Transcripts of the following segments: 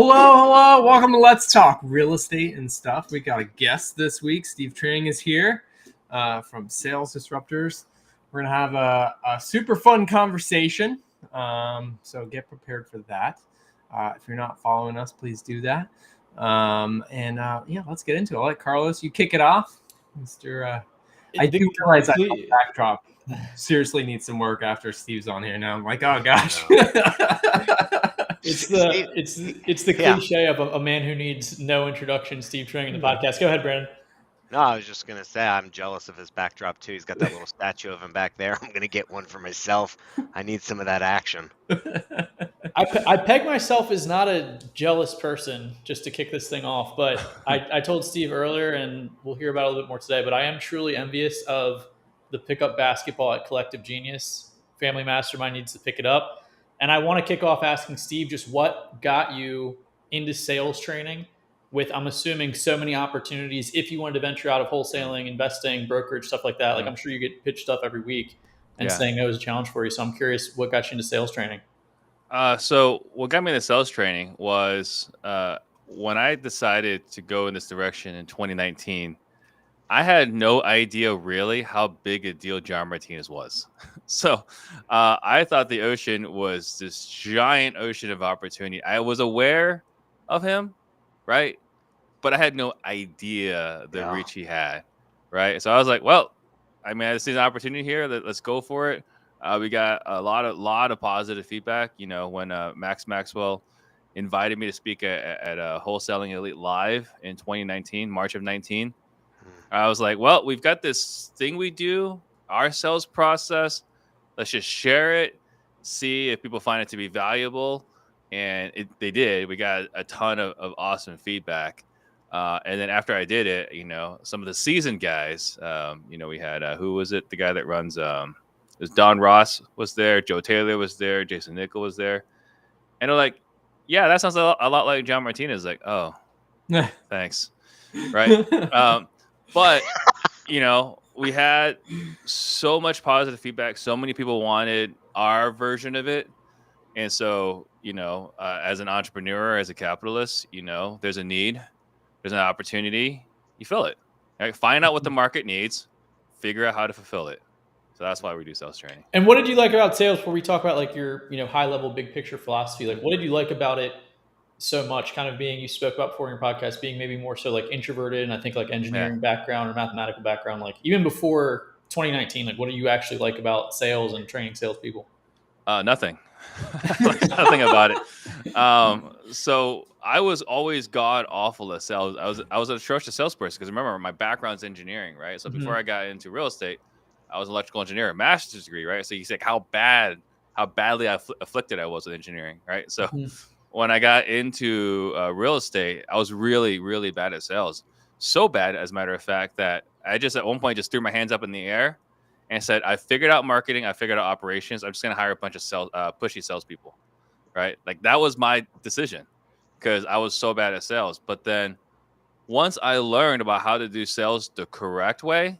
Hello. Welcome to Let's Talk Real Estate and Stuff. We got a guest this week. Steve Trang is here from Sales Disruptors. We're going to have a super fun conversation. So get prepared for that. If you're not following us, please do that. Let's get into it. I'll let Carlos, you kick it off. I do realize that backdrop seriously needs some work after Steve's on here now. I'm like, oh gosh. It's the cliche of a man who needs no introduction, Steve Trang, in the podcast. Go ahead, Brandon. No, I was just going to say I'm jealous of his backdrop, too. He's got that little statue of him back there. I'm going to get one for myself. I need some of that action. I peg myself as not a jealous person, just to kick this thing off. But I told Steve earlier, and we'll hear about it a little bit more today, but I am truly envious of the pickup basketball at Collective Genius. Family Mastermind needs to pick it up. And I want to kick off asking Steve just what got you into sales training with, I'm assuming, so many opportunities if you wanted to venture out of wholesaling, investing, brokerage, stuff like that. Like, I'm sure you get pitched stuff every week, and saying no is a challenge for you. So I'm curious, what got you into sales training? So what got me into sales training was when I decided to go in this direction in 2019, I had no idea really how big a deal John Martinez was. So I thought the ocean was this giant ocean of opportunity. I was aware of him, right? But I had no idea the reach he had, right? So I was like, well, I mean, I see an opportunity here. Let's go for it. We got a lot of positive feedback. You know, when Max Maxwell invited me to speak at Wholesaling Elite Live in 2019, March of 19. I was like, well, we've got this thing we do, our sales process. Let's just share it, see if people find it to be valuable. And they did. We got a ton of awesome feedback. And then after I did it, you know, some of the seasoned guys, we had, who was it? The guy that runs, it was Don Ross was there. Joe Taylor was there. Jason Nickel was there. And they're like, yeah, that sounds a lot like John Martinez. Like, oh, thanks. Right. But, you know, we had so much positive feedback. So many people wanted our version of it. And so, you know, as an entrepreneur, as a capitalist, you know, there's a need, there's an opportunity, you fill it. Right? Find out what the market needs, figure out how to fulfill it. So that's why we do sales training. And what did you like about sales before we talk about like your, high level, big picture philosophy? Like, what did you like about it so much, kind of being, you spoke about before in your podcast, being maybe more so like introverted, and I think like engineering background or mathematical background, like even before 2019, like what do you actually like about sales and training salespeople? Nothing. Nothing about it. So I was always god awful at sales. I was an atrocious salesperson because remember my background's engineering, right? So before I got into real estate, I was an electrical engineer, a master's degree, right? So you say how badly afflicted I was with engineering, right? So when I got into real estate, I was really, really bad at sales. So bad, as a matter of fact, that I just at one point just threw my hands up in the air and said, I figured out marketing, I figured out operations. I'm just going to hire a bunch of pushy salespeople, right? Like that was my decision because I was so bad at sales. But then once I learned about how to do sales the correct way,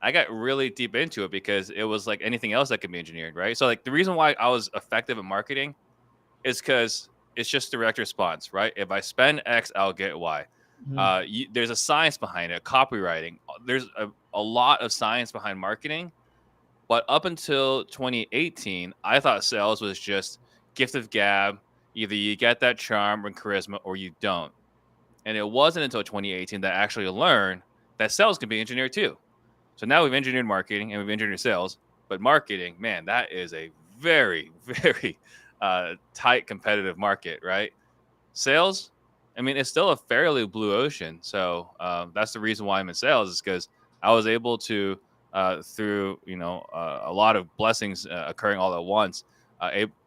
I got really deep into it because it was like anything else that can be engineered, right? So like the reason why I was effective at marketing is because it's just direct response, right? If I spend X, I'll get Y. There's a science behind it, copywriting. There's a lot of science behind marketing. But up until 2018, I thought sales was just gift of gab. Either you get that charm and charisma or you don't. And it wasn't until 2018 that I actually learned that sales can be engineered too. So now we've engineered marketing and we've engineered sales. But marketing, man, that is a very, very tight competitive market, right? Sales, I mean, it's still a fairly blue ocean. So that's the reason why I'm in sales is because I was able to, through, a lot of blessings occurring all at once,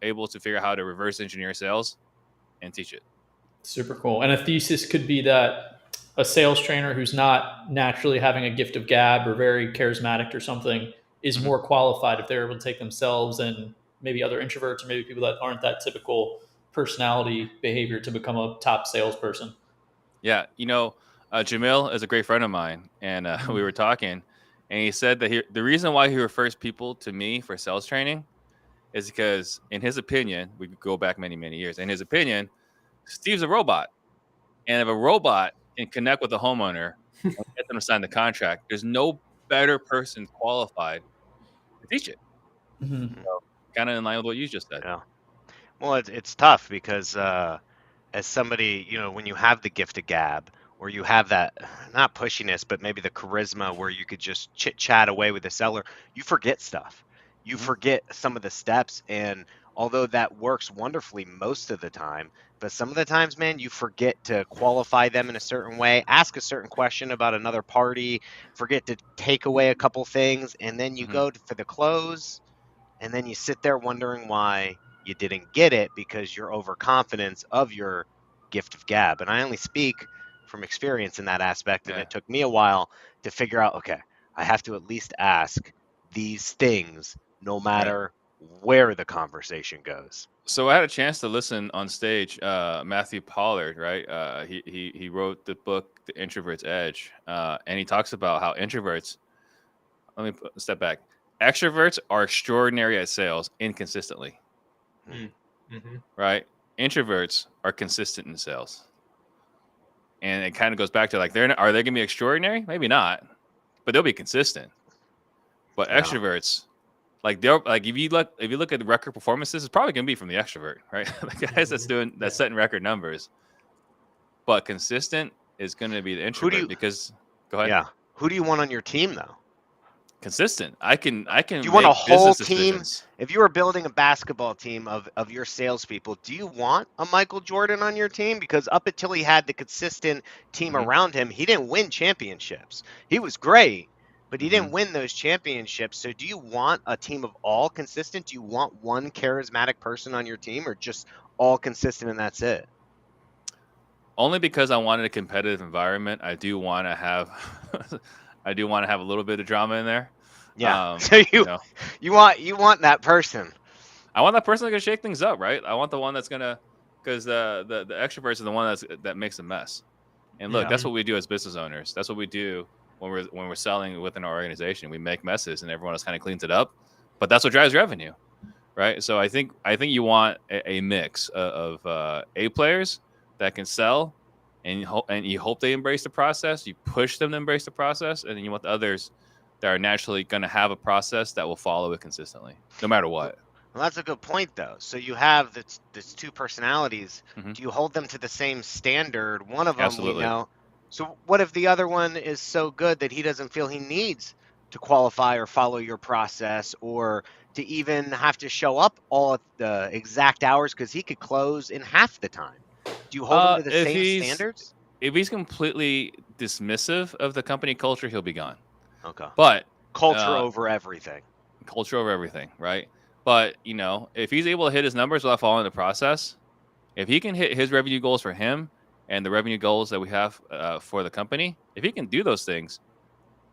able to figure out how to reverse engineer sales and teach it. Super cool. And a thesis could be that a sales trainer who's not naturally having a gift of gab or very charismatic or something is more qualified if they're able to take themselves and maybe other introverts or maybe people that aren't that typical personality behavior to become a top salesperson. Yeah. Jamil is a great friend of mine, and we were talking, and he said that the reason why he refers people to me for sales training is because, in his opinion, we could go back many, many years. In his opinion, Steve's a robot, and if a robot can connect with a homeowner and get them to sign the contract, there's no better person qualified to teach it. Mhm. So, kind of in line with what you just said. Yeah. Well, it's tough because as somebody, when you have the gift of gab, or you have that, not pushiness, but maybe the charisma where you could just chit chat away with the seller, you forget stuff. You forget some of the steps. And although that works wonderfully most of the time, but some of the times, man, you forget to qualify them in a certain way, ask a certain question about another party, forget to take away a couple things, and then you go for the close, and then you sit there wondering why you didn't get it because your overconfidence of your gift of gab. And I only speak from experience in that aspect, and Yeah. it took me a while to figure out, okay, I have to at least ask these things no matter where the conversation goes. So I had a chance to listen on stage. Matthew Pollard, right? He wrote the book The Introvert's Edge, and he talks about how introverts. Let me step back. Extroverts are extraordinary at sales inconsistently, Mm-hmm. right? Introverts are consistent in sales, and it kind of goes back to like, are they going to be extraordinary? Maybe not, but they'll be consistent. But Yeah. extroverts, like they're like if you look at the record performances, it's probably going to be from the extrovert, right? The guys that's setting record numbers. But consistent is going to be the introvert because go ahead. Yeah. Who do you want on your team though? Consistent. I can Do you want a make whole business team? decisions. If you were building a basketball team of your salespeople, do you want a Michael Jordan on your team? Because up until he had the consistent team around him, he didn't win championships. He was great, but he didn't win those championships. So do you want a team of all consistent? Do you want one charismatic person on your team, or just all consistent and that's it? Only because I wanted a competitive environment. I do want to have I do want to have a little bit of drama in there. Yeah. So you want that person. I want that person that's gonna shake things up, right? I want the one that's gonna, because the extroverts are the one that makes a mess. And look, that's what we do as business owners. That's what we do when we're selling within our organization. We make messes, and everyone else kind of cleans it up. But that's what drives revenue, right? So I think you want a mix of A players that can sell, and you hope they embrace the process. You push them to embrace the process, and then you want the others that are naturally going to have a process that will follow it consistently, no matter what. Well, that's a good point, though. So you have these two personalities. Do you hold them to the same standard? One of them, Absolutely. So what if the other one is so good that he doesn't feel he needs to qualify or follow your process, or to even have to show up all at the exact hours because he could close in half the time? Do you hold him to the same standards? If he's completely dismissive of the company culture, he'll be gone. Okay. But culture over everything. Culture over everything, right? But if he's able to hit his numbers without following the process, if he can hit his revenue goals for him and the revenue goals that we have for the company, if he can do those things,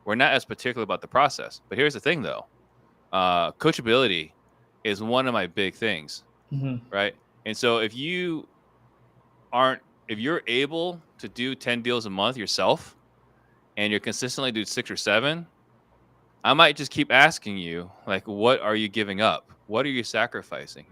we're not as particular about the process. But here's the thing, though. Coachability is one of my big things, right? And so if you're able to do 10 deals a month yourself and you're consistently doing 6 or 7, I might just keep asking you, like, what are you giving up? What are you sacrificing?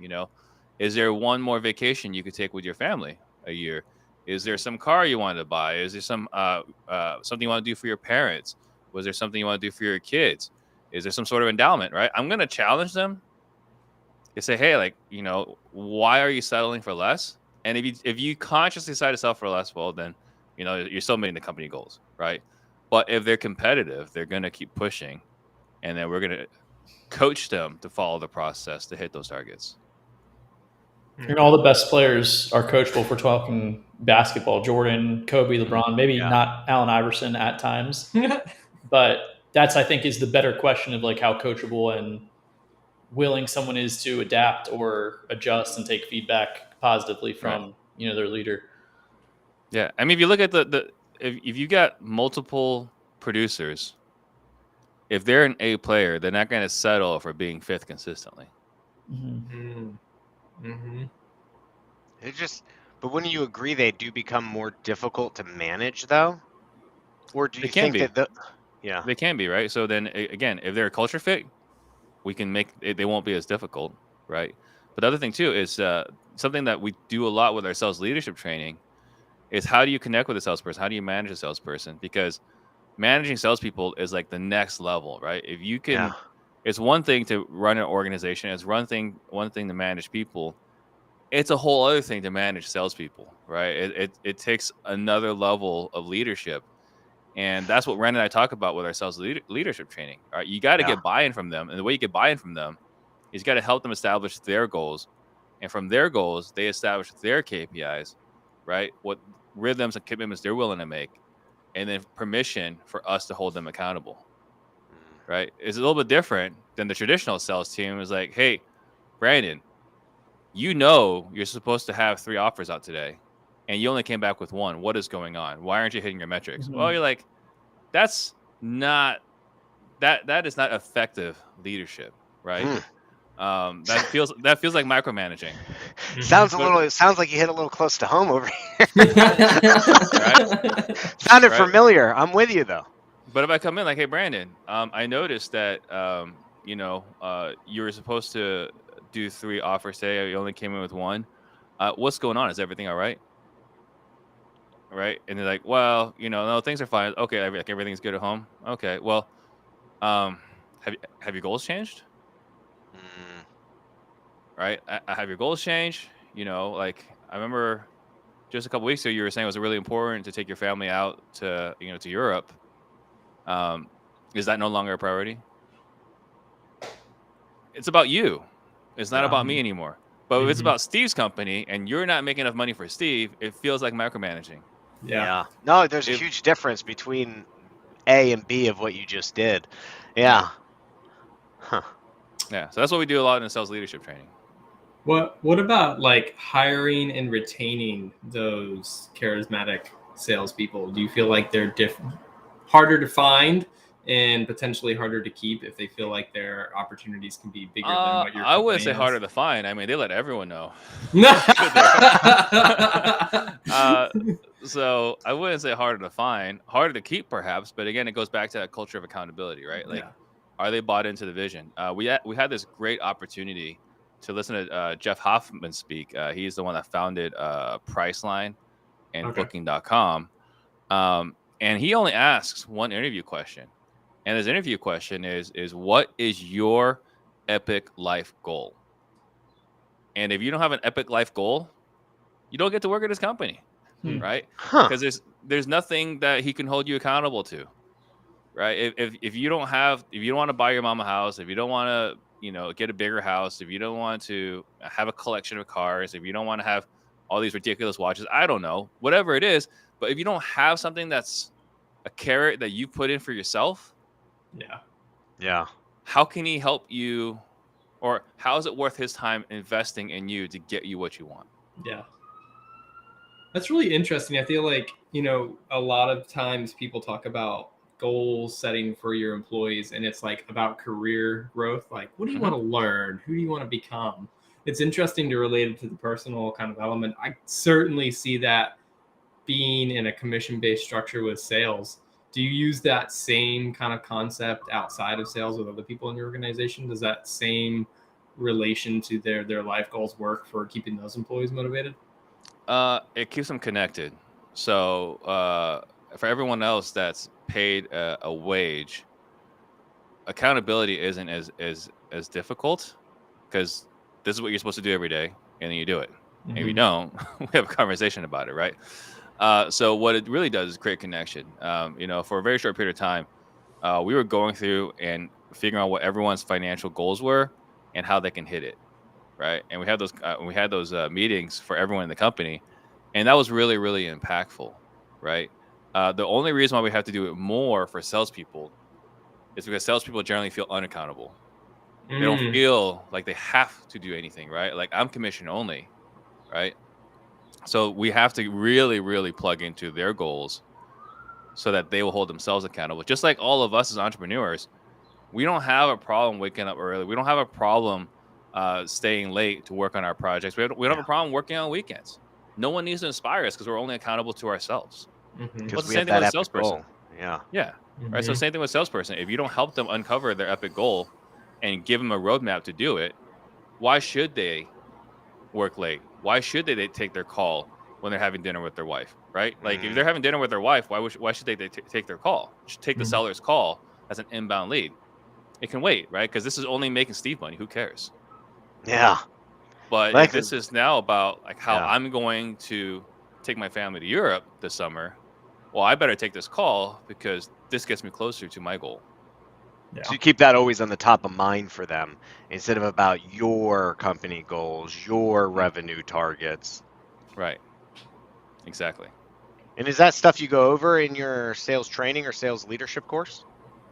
Is there one more vacation you could take with your family a year? Is there some car you want to buy? Is there some something you want to do for your parents? Was there something you want to do for your kids? Is there some sort of endowment, right? I'm going to challenge them to say, hey, like, why are you settling for less? And if you consciously decide to settle for less, well, then, you're still meeting the company goals, right? But if they're competitive, they're going to keep pushing. And then we're going to coach them to follow the process to hit those targets. And all the best players are coachable. If we're talking basketball, Jordan, Kobe, LeBron, maybe not Allen Iverson at times. But that's, I think, is the better question of like how coachable and willing someone is to adapt or adjust and take feedback positively from, their leader. Yeah. I mean, if you look at if you got multiple producers, if they're an A player, they're not going to settle for being 5th consistently. But wouldn't you agree they do become more difficult to manage, though? Or do you think that they can be, right? So then again, if they're a culture fit, we can make it, they won't be as difficult, right? But the other thing too is something that we do a lot with our sales leadership training is how do you connect with a salesperson? How do you manage a salesperson? Because managing salespeople is like the next level, right? If you can, it's one thing to run an organization. It's one thing to manage people. It's a whole other thing to manage salespeople, right? It takes another level of leadership. And that's what Brandin and I talk about with our sales leadership training. All right, you got to get buy-in from them. And the way you get buy-in from them is you got to help them establish their goals. And from their goals, they establish their KPIs, right? What rhythms and commitments they're willing to make. And then permission for us to hold them accountable, right? It's a little bit different than the traditional sales team. Is like, hey, Brandin, you know you're supposed to have 3 offers out today, and you only came back with 1. What is going on? Why aren't you hitting your metrics? Mhm. Well, you're like, that's not that is not effective leadership, right? That feels like micromanaging. Sounds like you hit a little close to home over here. Sounded familiar. I'm with you though. But if I come in like, hey, Brandin, I noticed that you were supposed to do 3 offers today. You only came in with 1. What's going on? Is everything all right? Right? And they're like, well, no, things are fine. Okay, everything's good at home. Okay, well, have your goals changed? Right? Have your goals changed? Like I remember just a couple weeks ago, you were saying it was really important to take your family out to to Europe. Is that no longer a priority? It's about you. It's not about me anymore. But if it's about Steve's company and you're not making enough money for Steve, it feels like micromanaging. Yeah. No, there's a huge difference between A and B of what you just did. Yeah. Huh. Yeah. So that's what we do a lot in the sales leadership training. What about like hiring and retaining those charismatic salespeople? Do you feel like they're harder to find and potentially harder to keep if they feel like their opportunities can be bigger than what your I wouldn't say company harder to find. I mean, they let everyone know. So I wouldn't say harder to find, harder to keep perhaps. But again, it goes back to that culture of accountability, right? Like, are they bought into the vision? We had this great opportunity to listen to Jeff Hoffman speak. He's the one that founded Priceline and Booking.com. And he only asks one interview question. And his interview question is what is your epic life goal? And if you don't have an epic life goal, you don't get to work at his company, right? Because there's nothing that he can hold you accountable to, right? If you don't want to buy your mom a house, if you don't want to get a bigger house, if you don't want to have a collection of cars, if you don't want to have all these ridiculous watches, I don't know, whatever it is, but if you don't have something that's a carrot that you put in for yourself, how can he help you, or how is it worth his time investing in you to get you what you want? That's really interesting. I feel like a lot of times people talk about goal setting for your employees, and it's like about career growth. Like, what do you want to learn? Who do you want to become? It's interesting to relate it to the personal kind of element. I certainly see that being in a commission-based structure with sales. Do you use that same kind of concept outside of sales with other people in your organization? Does that same relation to their life goals work for keeping those employees motivated? It keeps them connected. So for everyone else that's paid a wage, accountability isn't as difficult, because this is what you're supposed to do every day, and then you do it. And if you don't, we have a conversation about it, right? So what it really does is create connection. For a very short period of time, we were going through and figuring out what everyone's financial goals were and how they can hit it, right? And we had those meetings for everyone in the company, and that was really, really impactful, right? The only reason why we have to do it more for salespeople is because salespeople generally feel unaccountable. They don't feel like they have to do anything, right? Like, I'm commission only, right? So we have to really, really plug into their goals so that they will hold themselves accountable. Just like all of us as entrepreneurs, we don't have a problem waking up early. We don't have a problem staying late to work on our projects. We don't have a problem working on weekends. No one needs to inspire us because we're only accountable to ourselves. Because the same thing with a salesperson. Yeah. Right. So same thing with a salesperson. If you don't help them uncover their epic goal and give them a roadmap to do it, why should they work late? Why should they take their call when they're having dinner with their wife, right? Like if they're having dinner with their wife, why should they take their call? Just take the seller's call as an inbound lead. It can wait, right? Because this is only making Steve money. Who cares? Yeah. But Like, if this is now about like how Yeah. I'm going to take my family to Europe this summer, well, I better take this call because this gets me closer to my goal. Yeah. So you keep that always on the top of mind for them instead of about your company goals, your revenue targets. Right. Exactly. And is that stuff you go over in your sales training or sales leadership course?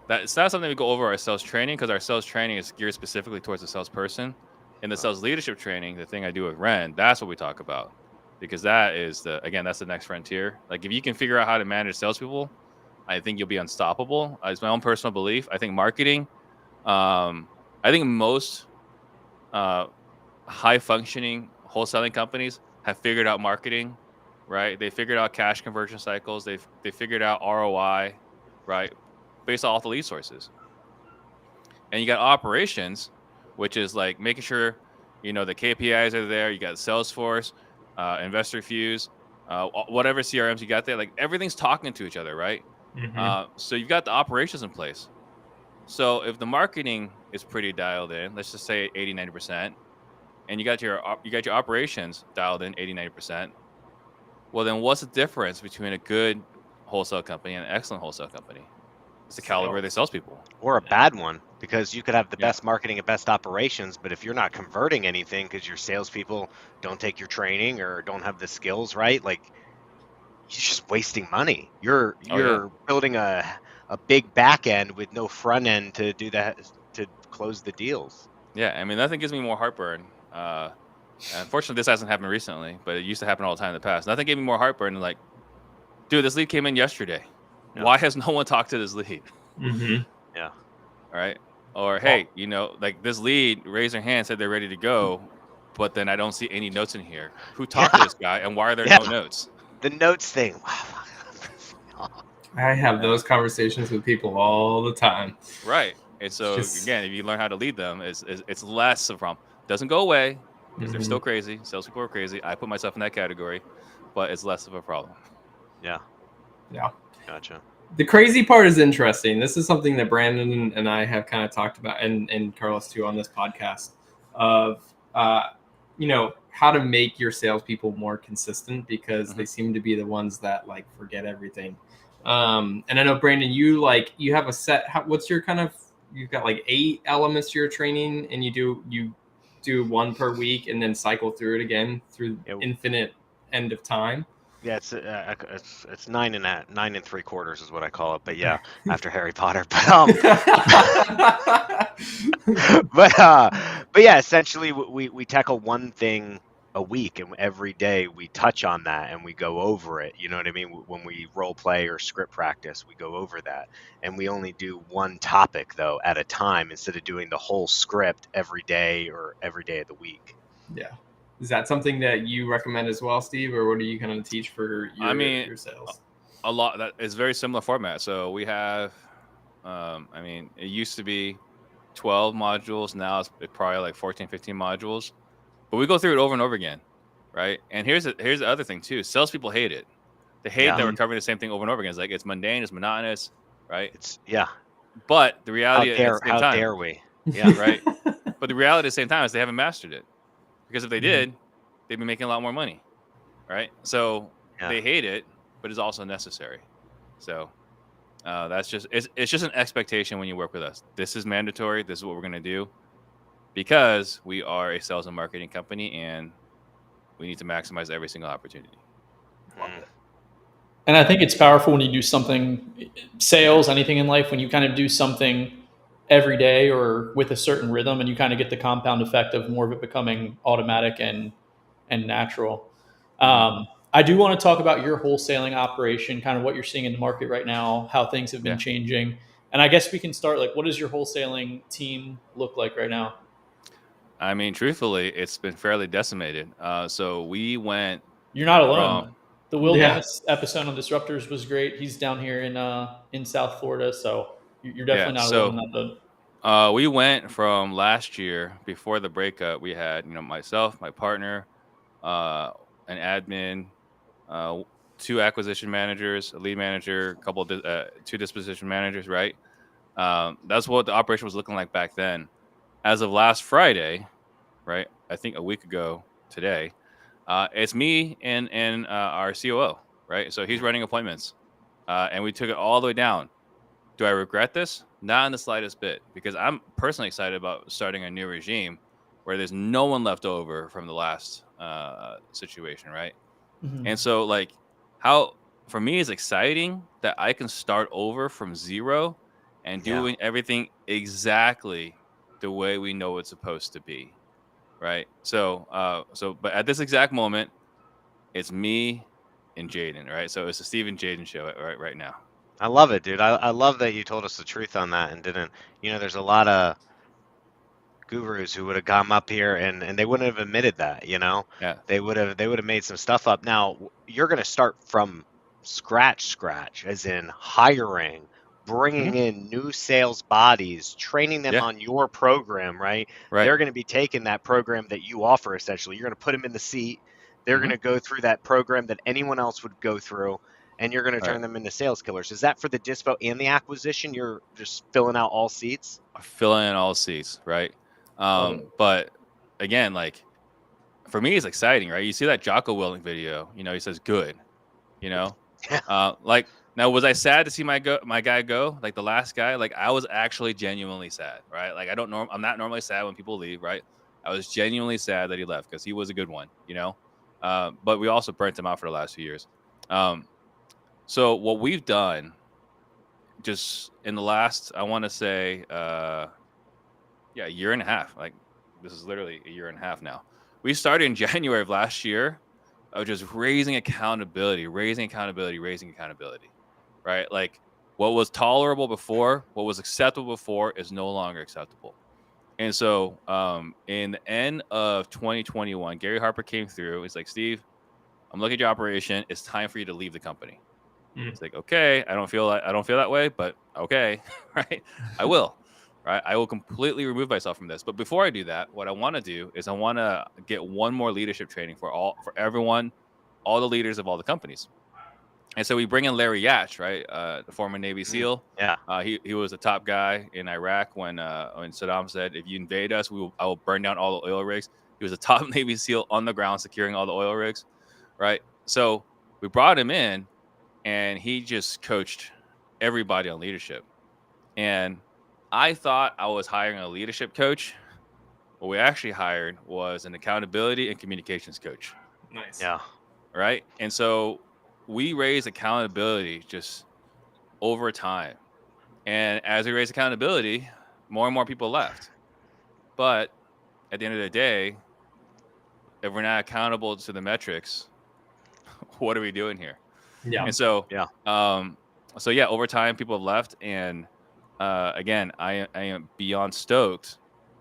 It's not something we go over our sales training because our sales training is geared specifically towards the salesperson. In the sales leadership training, the thing I do with Ren, that's what we talk about. Because that is that's the next frontier. Like if you can figure out how to manage salespeople, I think you'll be unstoppable. It's my own personal belief. I think marketing, I think most high functioning wholesaling companies have figured out marketing, right? They figured out cash conversion cycles. They figured out ROI, right? Based off the lead sources. And you got operations, which is like making sure, the KPIs are there. You got Salesforce, Investor Fuse, whatever CRMs you got there. Like everything's talking to each other, right? So you've got the operations in place. So if the marketing is pretty dialed in, let's just say 80, 90%, and you got your operations dialed in 80, 90%, well, then what's the difference between a good wholesale company and an excellent wholesale company? It's the caliber of their salespeople. Or a bad one, because you could have the best marketing and best operations, but if you're not converting anything because your salespeople don't take your training or don't have the skills, right? Like you're just wasting money. You're building a big back end with no front end to do that, to close the deals. Yeah, I mean, nothing gives me more heartburn. Unfortunately, this hasn't happened recently, but it used to happen all the time in the past. Nothing gave me more heartburn than like, dude, this lead came in yesterday. Yeah. Why has no one talked to this lead? Yeah. All right. Or, hey, like this lead raised their hand, said they're ready to go, but then I don't see any notes in here. Who talked to this guy and why are there no notes? The notes thing. I have those conversations with people all the time. Right. And so, again, if you learn how to lead them, it's less of a problem. Doesn't go away because they're still crazy. Salespeople are crazy. I put myself in that category, but it's less of a problem. Yeah. Yeah. Gotcha. The crazy part is interesting. This is something that Brandon and I have kind of talked about, and Carlos too, on this podcast of, how to make your salespeople more consistent because they seem to be the ones that like forget everything. And I know Brandon, you have a set. What's your kind of? You've got like 8 elements to your training, and you do one per week, and then cycle through it again through infinite end of time. Yeah, it's 9 3/4 is what I call it. But yeah, after Harry Potter. But yeah, essentially we tackle one thing a week, and every day we touch on that and we go over it. You know what I mean? When we role play or script practice, we go over that, and we only do one topic though at a time instead of doing the whole script every day or every day of the week. Yeah. Is that something that you recommend as well, Steve, or what are you going to teach for your sales? A lot. That is very similar format. So we have, it used to be 12 modules. Now it's probably like 14, 15 modules. But we go through it over and over again, right? And here's the other thing too. Salespeople hate it. They hate that we're covering the same thing over and over again. It's like it's mundane, it's monotonous, right? But the reality how dare we? Yeah, right. But the reality at the same time is they haven't mastered it. Because if they did, they'd be making a lot more money, right? So they hate it, but it's also necessary. So it's just an expectation when you work with us. This is mandatory. This is what we're going to do because we are a sales and marketing company, and we need to maximize every single opportunity. And I think it's powerful when you do something, sales, anything in life, when you kind of do something every day or with a certain rhythm, and you kind of get the compound effect of more of it becoming automatic and natural. I do want to talk about your wholesaling operation, kind of what you're seeing in the market right now, how things have been changing. And I guess we can start, like, what does your wholesaling team look like right now? I mean, truthfully, it's been fairly decimated. So we went. You're not alone. The Will Dennis episode on Disruptors was great. He's down here in South Florida, so you're definitely not alone in that boat. We went from last year before the breakup. We had, myself, my partner, an admin, uh, two acquisition managers, a lead manager, a couple of two disposition managers. Right. That's what the operation was looking like back then. As of last Friday, right? I think a week ago today, it's me and our COO. Right. So he's running appointments, and we took it all the way down. Do I regret this? Not in the slightest bit, because I'm personally excited about starting a new regime where there's no one left over from the last situation, right? Mhm. And so, like, how for me is exciting that I can start over from zero and Yeah. doing everything exactly the way we know it's supposed to be, right? But at this exact moment, it's me and Jaden, right? So it's the Steve and Jaden show right now. I love it, dude. I love that you told us the truth on that and didn't, there's a lot of gurus who would have come up here and they wouldn't have admitted that, Yeah. they would have made some stuff up. Now you're going to start from scratch, as in hiring, bringing Mhm. in new sales bodies, training them Yeah. on your program, right? Right. They're going to be taking that program that you offer. Essentially, you're going to put them in the seat. They're going Mhm. to go through that program that anyone else would go through, and you're going to Right. turn them into sales killers. Is that for the dispo and the acquisition? You're just filling out all seats? Filling in all seats, right? Love it. But again, like for me, it's exciting, right? You see that Jocko Willing video, he says good, you know, Yeah. like now, was I sad to see my guy go, like the last guy? Like I was actually genuinely sad, right? Like I'm not normally sad when people leave, right? I was genuinely sad that he left because he was a good one, but we also burnt him out for the last few years. Um, so what we've done just in the last, I want to say, yeah, a year and a half. Like this is literally a year and a half now. We started in January of last year of just raising accountability, raising accountability, right? Like what was tolerable before, what was acceptable before is no longer acceptable. And so in the end of 2021, Gary Harper came through. He's like, Steve, I'm looking at your operation. It's time for you to leave the company. It's like, okay, I don't feel that way, but okay, right? I will. Right? I will completely remove myself from this. But before I do that, what I want to do is I want to get one more leadership training for everyone, all the leaders of all the companies. And so we bring in Larry Yatch, right? The former Navy SEAL. Yeah. He was the top guy in Iraq when Saddam said, "If you invade us, I will burn down all the oil rigs." He was the top Navy SEAL on the ground, securing all the oil rigs, right? So we brought him in, and he just coached everybody on leadership. And I thought I was hiring a leadership coach. What we actually hired was an accountability and communications coach, Nice. Yeah. right? And so we raised accountability just over time. And as we raised accountability, more and more people left. But at the end of the day, if we're not accountable to the metrics, what are we doing here? Yeah. And so, Yeah. yeah, over time, people have left, and again, I am beyond stoked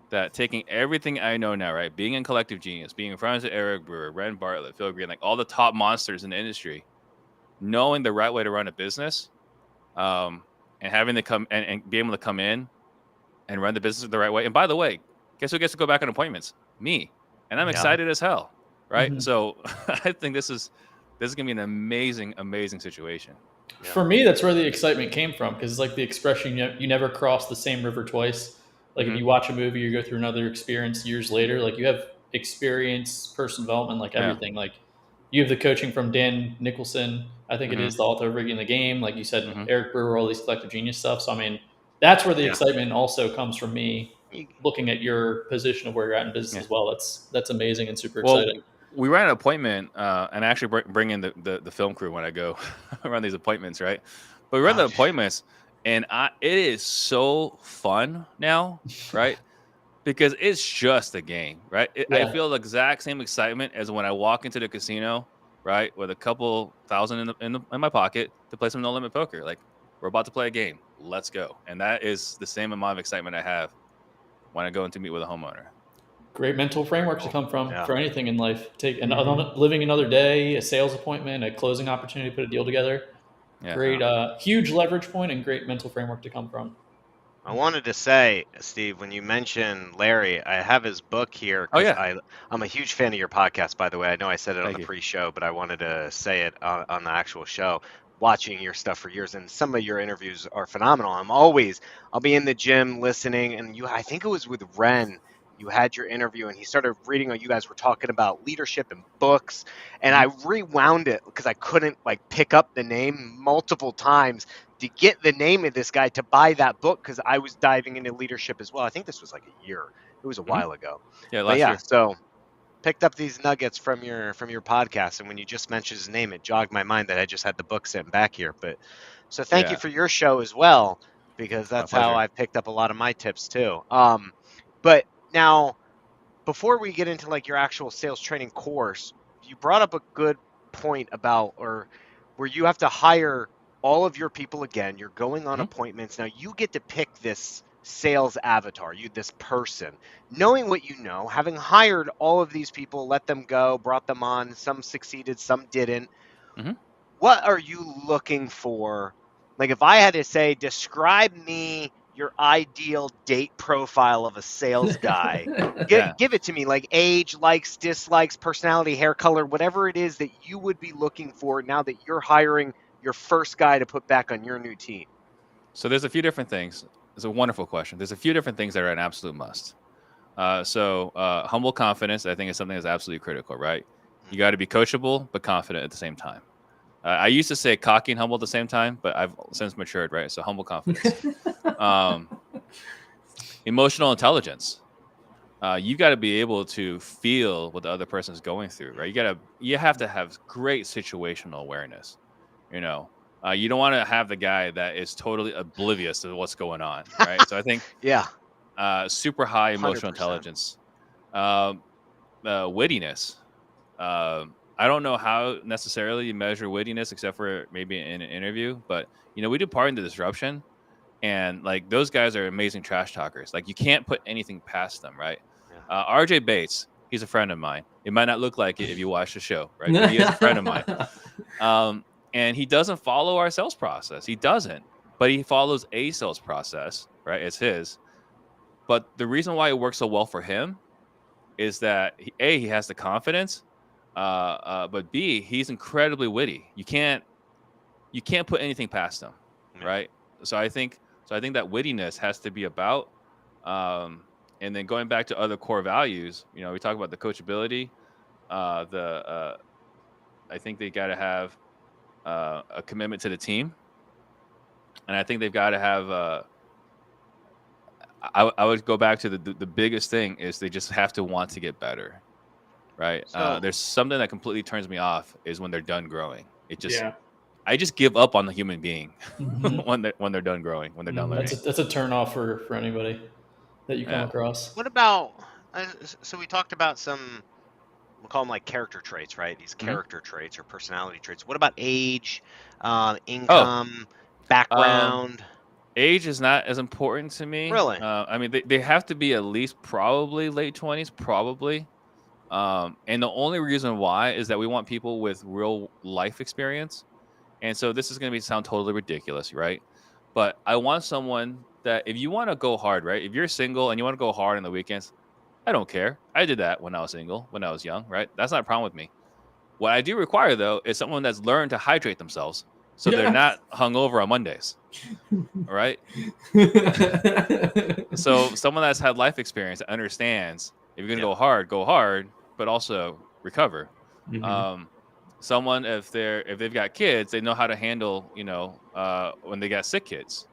that taking everything I know now, right, being in Collective Genius, being in front of Eric Brewer, Ren Bartlett, Phil Green, like all the top monsters in the industry, knowing the right way to run a business, and having to come and be able to come in and run the business the right way. And by the way, guess who gets to go back on appointments? Me, and I'm Yeah. excited as hell, right? Mhm. So I think this is gonna be an amazing situation. Yeah. For me, that's where the excitement came from, because it's like the expression, you never cross the same river twice. Like if Mhm. you watch a movie, you go through another experience years later, like you have experience, personal development, like Yeah. everything. Like you have the coaching from Dan Nicholson, I think it Mhm. is, the author of Rigging the Game. Like you said, Mhm. Eric Brewer, all these collective genius stuff. So, I mean, that's where the Yeah. excitement also comes from me You- looking at your position of where you're at in business Yeah. as well. That's amazing and super Well, exciting. we ran an appointment, and I actually bring in the film crew when I go run these appointments, right? But we run the Okay. appointments, and it is so fun now, right? Because it's just a game, right? I Yeah. feel the exact same excitement as when I walk into the casino, right, with a couple thousand in my pocket to play some no limit poker. Like we're about to play a game, let's go, and that is the same amount of excitement I have when I go in to meet with a homeowner. Great mental framework to Cool. come from Yeah. for anything in life. Take Mhm. living another day, a sales appointment, a closing opportunity, put a deal together. Yeah. Great, huge leverage point and great mental framework to come from. I wanted to say, Steve, when you mentioned Larry, I have his book here Oh because yeah, I'm a huge fan of your podcast, by the way. I know I said it on thank the you. pre-show, but I wanted to say it on the actual show. Watching your stuff for years, and some of your interviews are phenomenal. I'll be in the gym listening, and I think it was with Ren. You had your interview, and he started reading, or you guys were talking about leadership and books, and I rewound it because I couldn't like pick up the name multiple times to get the name of this guy to buy that book because I was diving into leadership as well. I think this was like a year. It was a Mhm. while ago. Yeah, But last yeah, year. so picked up these nuggets from your podcast, and when you just mentioned his name, it jogged my mind that I just had the book sitting back here. But so thank you Yeah, for your show as well, because my that's how pleasure. I've picked up a lot of my tips too. But now before we get into like your actual sales training course, you brought up a good point about or where you have to hire all of your people again. You're going on Mhm. appointments. Now you get to pick this sales avatar, this person, knowing what you know, having hired all of these people, let them go, brought them on, some succeeded, some didn't. Mhm. What are you looking for? Like if I had to say, describe me your ideal date profile of a sales guy, Yeah. give it to me, like age, likes, dislikes, personality, hair color, whatever it is that you would be looking for now that you're hiring your first guy to put back on your new team. So there's a few different things. It's a wonderful question. There's a few different things that are an absolute must. Humble confidence, I think, is something that's absolutely critical, right? You got to be coachable but confident at the same time. I used to say cocky and humble at the same time, but I've since matured, right? So humble confidence. Um, Emotional intelligence. You got to be able to feel what the other person's going through, right? You have to have great situational awareness. You know, you don't want to have the guy that is totally oblivious to what's going on, right? So I think Yeah, super high emotional 100%. intelligence, um, wittiness. I don't know how necessarily you measure wittiness, except for maybe in an interview. But we do part in the disruption, and like those guys are amazing trash talkers. Like you can't put anything past them, right? Yeah. RJ Bates, he's a friend of mine. It might not look like it if you watch the show, right? But he is a friend of mine. And he doesn't follow our sales process. He doesn't, but he follows a sales process, right? It's his. But the reason why it works so well for him is that he has the confidence, but B, he's incredibly witty. You can't put anything past him, Yeah. right? So I think that wittiness has to be about, um, and then going back to other core values. We talk about the coachability. The I think they got to have a commitment to the team, and I think they've got to have. I would go back to the biggest thing is they just have to want to get better, right? So There's something that completely turns me off is when they're done growing. Yeah. I just give up on the human being Mhm. when they're done growing, when they're done Mhm. learning. That's a turn off for anybody that you come Yeah. across. what about, so we talked about some, we'll call them like character traits, right? These Mhm. character traits or personality traits. What about age, Oh, income, um, background? age is not as important to me. Really? I mean, they have to be at least probably late 20s, probably. And the only reason why is that we want people with real life experience. And so this is going to sound totally ridiculous, right? But I want someone that if you want to go hard, right? If you're single and you want to go hard on the weekends, I don't care. I did that when I was single, when I was young, right? That's not a problem with me. What I do require though is someone that's learned to hydrate themselves so they're not Yes. hungover on Mondays. All right. So someone that's had life experience that understands if you're gonna Yeah. go hard, but also recover. Mhm. Um, Someone if they've got kids, they know how to handle when they got sick kids.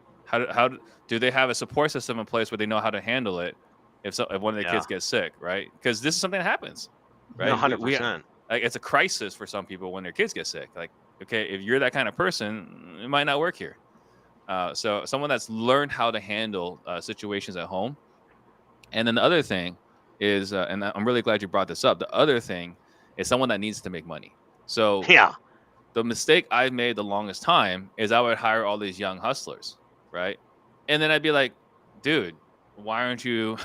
Do they have a support system in place where they know how to handle it if one of their Yeah. kids gets sick, right? Because this is something that happens, No, right? We 100%. like it's a crisis for some people when their kids get sick. Like, okay, if you're that kind of person, it might not work here. So someone that's learned how to handle situations at home. And then the other thing is, and I'm really glad you brought this up. The other thing is someone that needs to make money. So Yeah. the mistake I've made the longest time is I would hire all these young hustlers, right? And then I'd be like, dude, why aren't you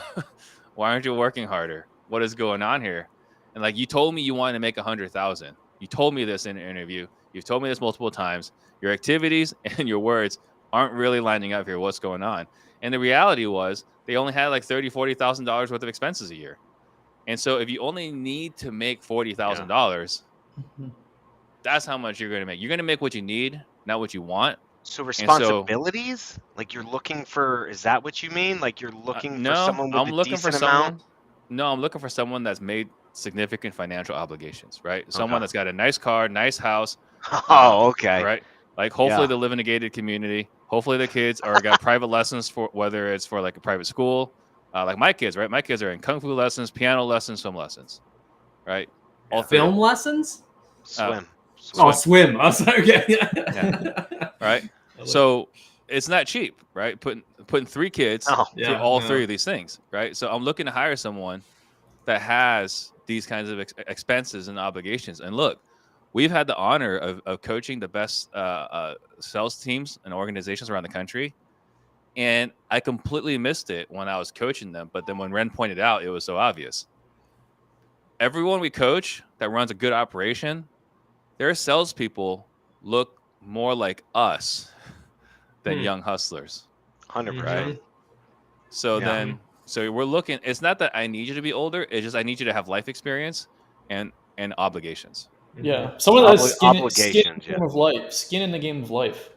why aren't you working harder? What is going on here? And like you told me you wanted to make 100,000. You told me this in an interview. You've told me this multiple times. Your activities and your words aren't really lining up here. What's going on? And the reality was they only had like $30,000-$40,000 worth of expenses a year. And so if you only need to make $40,000, that's how much you're going to make. You're going to make what you need, not what you want. So responsibilities, like you're looking for, is that what you mean? Like you're looking for someone with a decent amount? No, I'm looking for someone that's made significant financial obligations, right? Someone that's got a nice car, nice house. Oh, okay. Right. Like hopefully they live in a gated community. Hopefully the kids are got private lessons for whether it's for like a private school. Like my kids, right? My kids are in kung fu lessons, piano lessons, swim lessons, right? All film lessons. Swim. Oh, swim. I was like, okay. Yeah. Right. So it's not cheap, right? Putting 3 kids through all 3 of these things, right? So I'm looking to hire someone that has these kinds of expenses and obligations. And look, we've had the honor of coaching the best sales teams and organizations around the country. And I completely missed it when I was coaching them. But then when Ren pointed out, it was so obvious. Everyone we coach that runs a good operation, their salespeople look more like us than young hustlers. 100%. Right? So so we're looking, it's not that I need you to be older, it's just I need you to have life experience and obligations. Yeah. Someone that's skin in the game of life.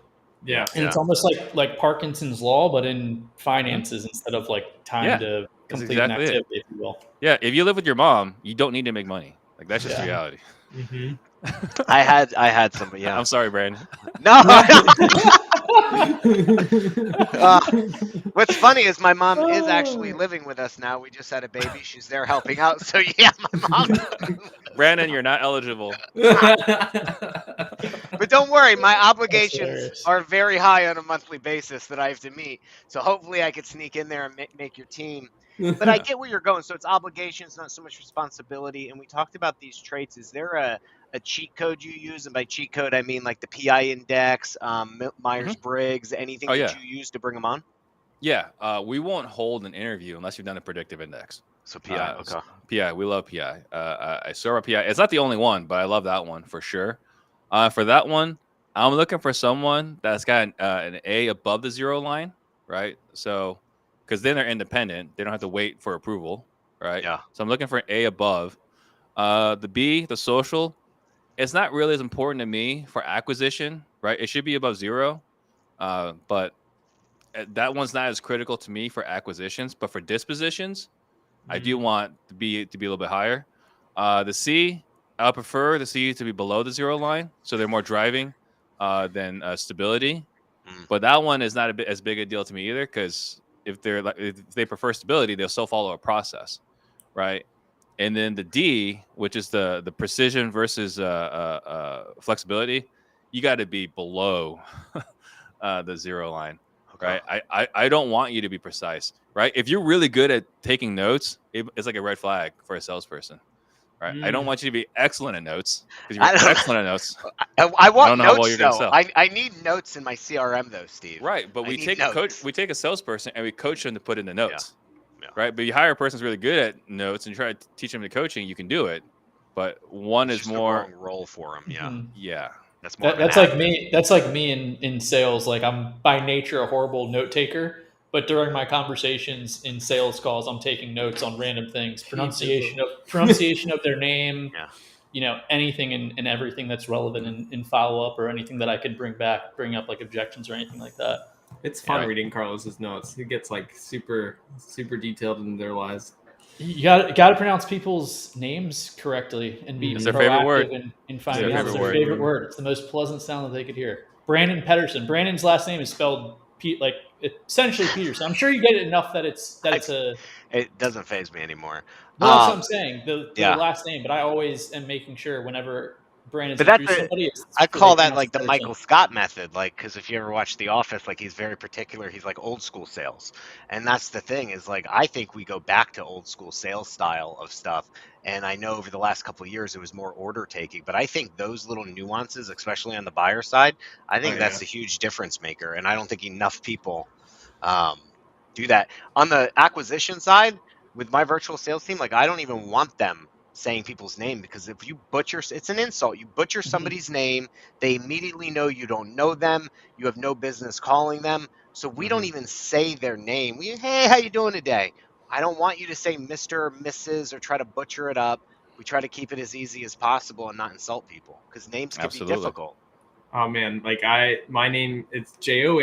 Yeah. And it's almost like Parkinson's law, but in finances instead of like time to complete an activity, if you will. Yeah. If you live with your mom, you don't need to make money. Like that's just reality. Mm-hmm. I had somebody. Yeah. I'm sorry, Brandon. No. What's funny is my mom is actually living with us now. We just had a baby. She's there helping out. So yeah, my mom. Brandon, you're not eligible. But don't worry, my obligations are very high on a monthly basis that I have to meet. So hopefully I could sneak in there and make your team. But I get where you're going. So it's obligations, not so much responsibility. And we talked about these traits. Is there a cheat code you use? And by cheat code, I mean like the PI index, Myers-Briggs, anything that you use to bring them on? Yeah. We won't hold an interview unless you've done a predictive index. So PI, okay. PI, we love PI. I saw a PI. It's not the only one, but I love that one for sure. For that one, I'm looking for someone that's got an A above the 0 line, right? So, because then they're independent, they don't have to wait for approval, right? Yeah. So I'm looking for an A above. The B, the social, it's not really as important to me for acquisition, right? It should be above 0, but that one's not as critical to me for acquisitions. But for dispositions, I do want to be a little bit higher. The C, I prefer the C to be below the 0 line, so they're more driving than stability. But that one is not as big a deal to me either, because if they prefer stability, they'll still follow a process, right? And then the D, which is the precision versus flexibility, you got to be below the 0 line. Right. I don't want you to be precise. Right. If you're really good at taking notes, it's like a red flag for a salesperson. Right. I don't want you to be excellent at notes, because you're excellent at notes. I want notes though. I need notes in my CRM though, Steve. Right. But we take a salesperson and we coach them to put in the notes. Yeah. Right. But you hire a person who's really good at notes and you try to teach them the coaching, you can do it. But one is more the wrong role for them. Yeah. Yeah. That's like me. That's like me in sales. Like I'm by nature a horrible note taker, but during my conversations in sales calls, I'm taking notes on random things, pronunciation of their name, anything and everything that's relevant in follow up, or anything that I could bring up like objections or anything like that. It's fun reading Carlos's notes. He gets like super detailed in their lives. You got to pronounce people's names correctly and be proactive in finding out their favorite word. It's the most pleasant sound that they could hear. Brandin Pedersen. Brandon's last name is spelled essentially Peterson. I'm sure you get it enough that it doesn't faze me anymore. Well, that's what I'm saying. The last name, but I always am making sure whenever Brandon's introduced somebody. I call that like the Michael Scott method, like, because if you ever watch The Office, like he's very particular. He's like old school sales, and that's the thing is like I think we go back to old school sales style of stuff. And I know over the last couple of years it was more order taking, but I think those little nuances, especially on the buyer side, I think that's a huge difference maker, and I don't think enough people do that. On the acquisition side, with my virtual sales team, like I don't even want them saying people's name, because if you butcher, it's an insult. You butcher somebody's name, they immediately know you don't know them, you have no business calling them. So we don't even say their name. Hey, how you doing today? I don't want you to say Mr. or Mrs. or try to butcher it up. We try to keep it as easy as possible and not insult people because names can be Absolutely. difficult. Oh man, like my name, it's John,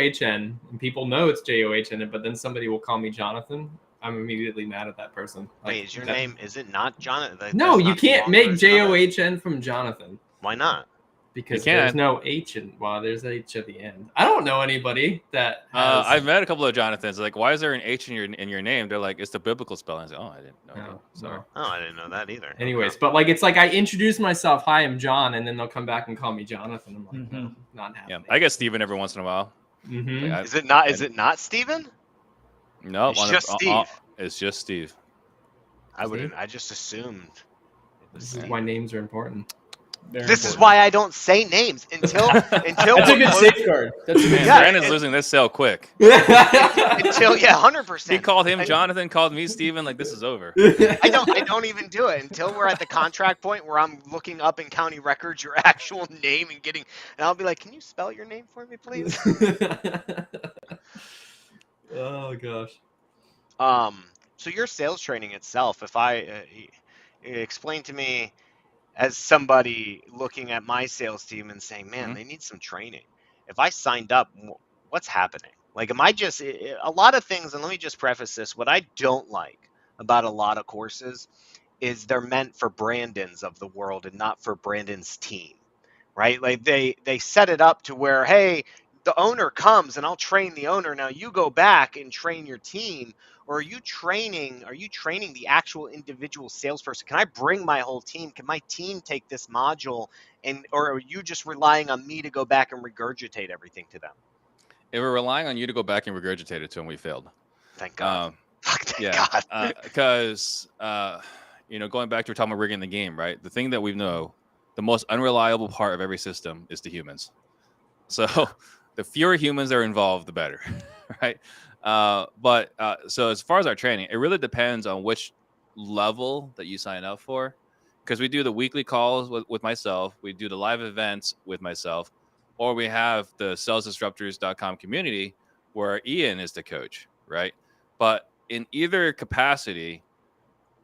and people know it's John, but then somebody will call me Jonathan. I'm immediately mad at that person. Like, Wait, is your name, is it not Jonathan? No, you can't make John from Jonathan. Why not? Because You there's can. no H there's H at the end. I don't know anybody that has. I've met a couple of Jonathans. Like, why is there an H in your name? They're like, it's the biblical spelling. I was like, oh, I didn't know. No, Sorry. no. Oh, I didn't know that either. Anyways, but like it's like I introduce myself, hi, I'm John, and then they'll come back and call me Jonathan. I'm like, no, not happening. Yeah, I get Steven every once in a while. Mm-hmm. Like, is it not Steven? No, It's just Steve. It's just Steve. I just assumed it was This is Steve. why names are important. This is why I don't say names until That's a good safeguard. That's a good Man, Yeah, Brandon's losing this sale quick. until 100%. He called him Jonathan, called me Steven. Like, this is over. I don't even do it until we're at the contract point where I'm looking up in county records your actual name and I'll be like, can you spell your name for me, please? Oh gosh. So your sales training itself, if I explain to me as somebody looking at my sales team and saying, man, they need some training. If I signed up, what's happening? Like, am I just a lot of things? And let me just preface this. What I don't like about a lot of courses is they're meant for Brandins of the world and not for Brandin's team, right? Like they set it up to where, hey, the owner comes and I'll train the owner. Now you go back and train your team. Or are you training the actual individual salesperson? Can I bring my whole team? Can my team take this module? Or are you just relying on me to go back and regurgitate everything to them? If we're relying on you to go back and regurgitate it to him, we failed. Thank God. Thank God. Because, going back to we're talking about rigging the game, right? The thing that we know, the most unreliable part of every system is the humans. So the fewer humans that are involved, the better, right? So as far as our training, it really depends on which level that you sign up for, because we do the weekly calls with myself, we do the live events with myself, or we have the salesdisruptors.com community where Ian is the coach, right? But in either capacity,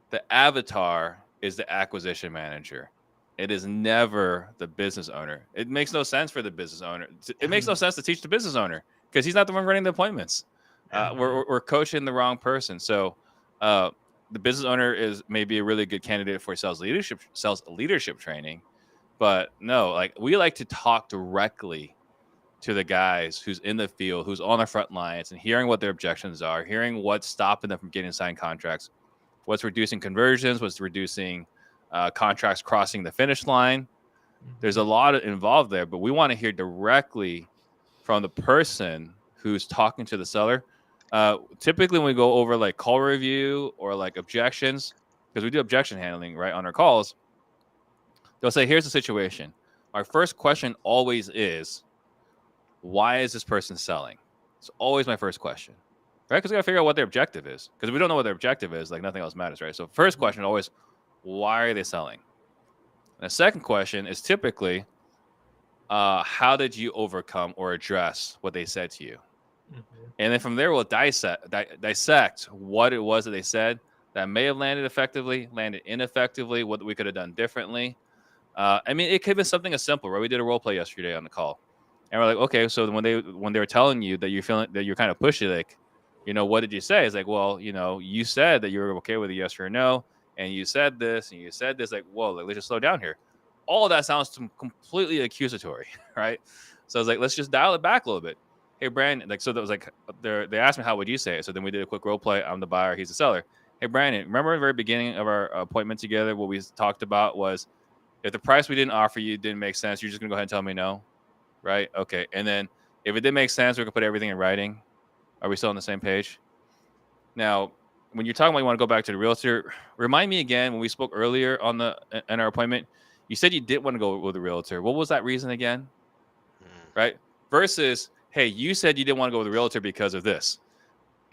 the avatar is the acquisition manager. It is never the business owner. It makes no sense for the business owner. It makes no sense to teach the business owner because he's not the one running the appointments. We're coaching the wrong person. So the business owner is maybe a really good candidate for sales leadership training, but no, like we like to talk directly to the guys who's in the field, who's on the front lines, and hearing what their objections are, hearing what's stopping them from getting signed contracts, what's reducing conversions, what's reducing contracts crossing the finish line. There's a lot involved there, but we want to hear directly from the person who's talking to the seller. Typically when we go over like call review or like objections, because we do objection handling right on our calls, they'll say, here's the situation. Our first question always is, why is this person selling? It's always my first question, right? Because we got to figure out what their objective is. Because if we don't know what their objective is, like nothing else matters, right? So first question always, why are they selling? And the second question is typically, how did you overcome or address what they said to you? And then from there, we'll dissect what it was that they said that may have landed effectively, landed ineffectively, what we could have done differently. I mean, it could have been something as simple, right? We did a role play yesterday on the call. And we're like, okay, so when they were telling you that you're feeling that you're kind of pushy, like, what did you say? It's like, well, you said that you were okay with a yes or a no, and you said this, and you said this, like, whoa, like, let's just slow down here. All of that sounds completely accusatory, right? So I was like, let's just dial it back a little bit. Hey, Brandon, like, so that was like, they asked me, how would you say it? So then we did a quick role play. I'm the buyer, he's the seller. Hey, Brandon, remember at the very beginning of our appointment together, what we talked about was if the price we didn't offer you didn't make sense, you're just going to go ahead and tell me no, right? Okay. And then if it did make sense, we can put everything in writing. Are we still on the same page? Now, when you're talking about you want to go back to the realtor, remind me again, when we spoke earlier in our appointment, you said you didn't want to go with the realtor. What was that reason again? Right? Versus, hey, you said you didn't want to go with the realtor because of this.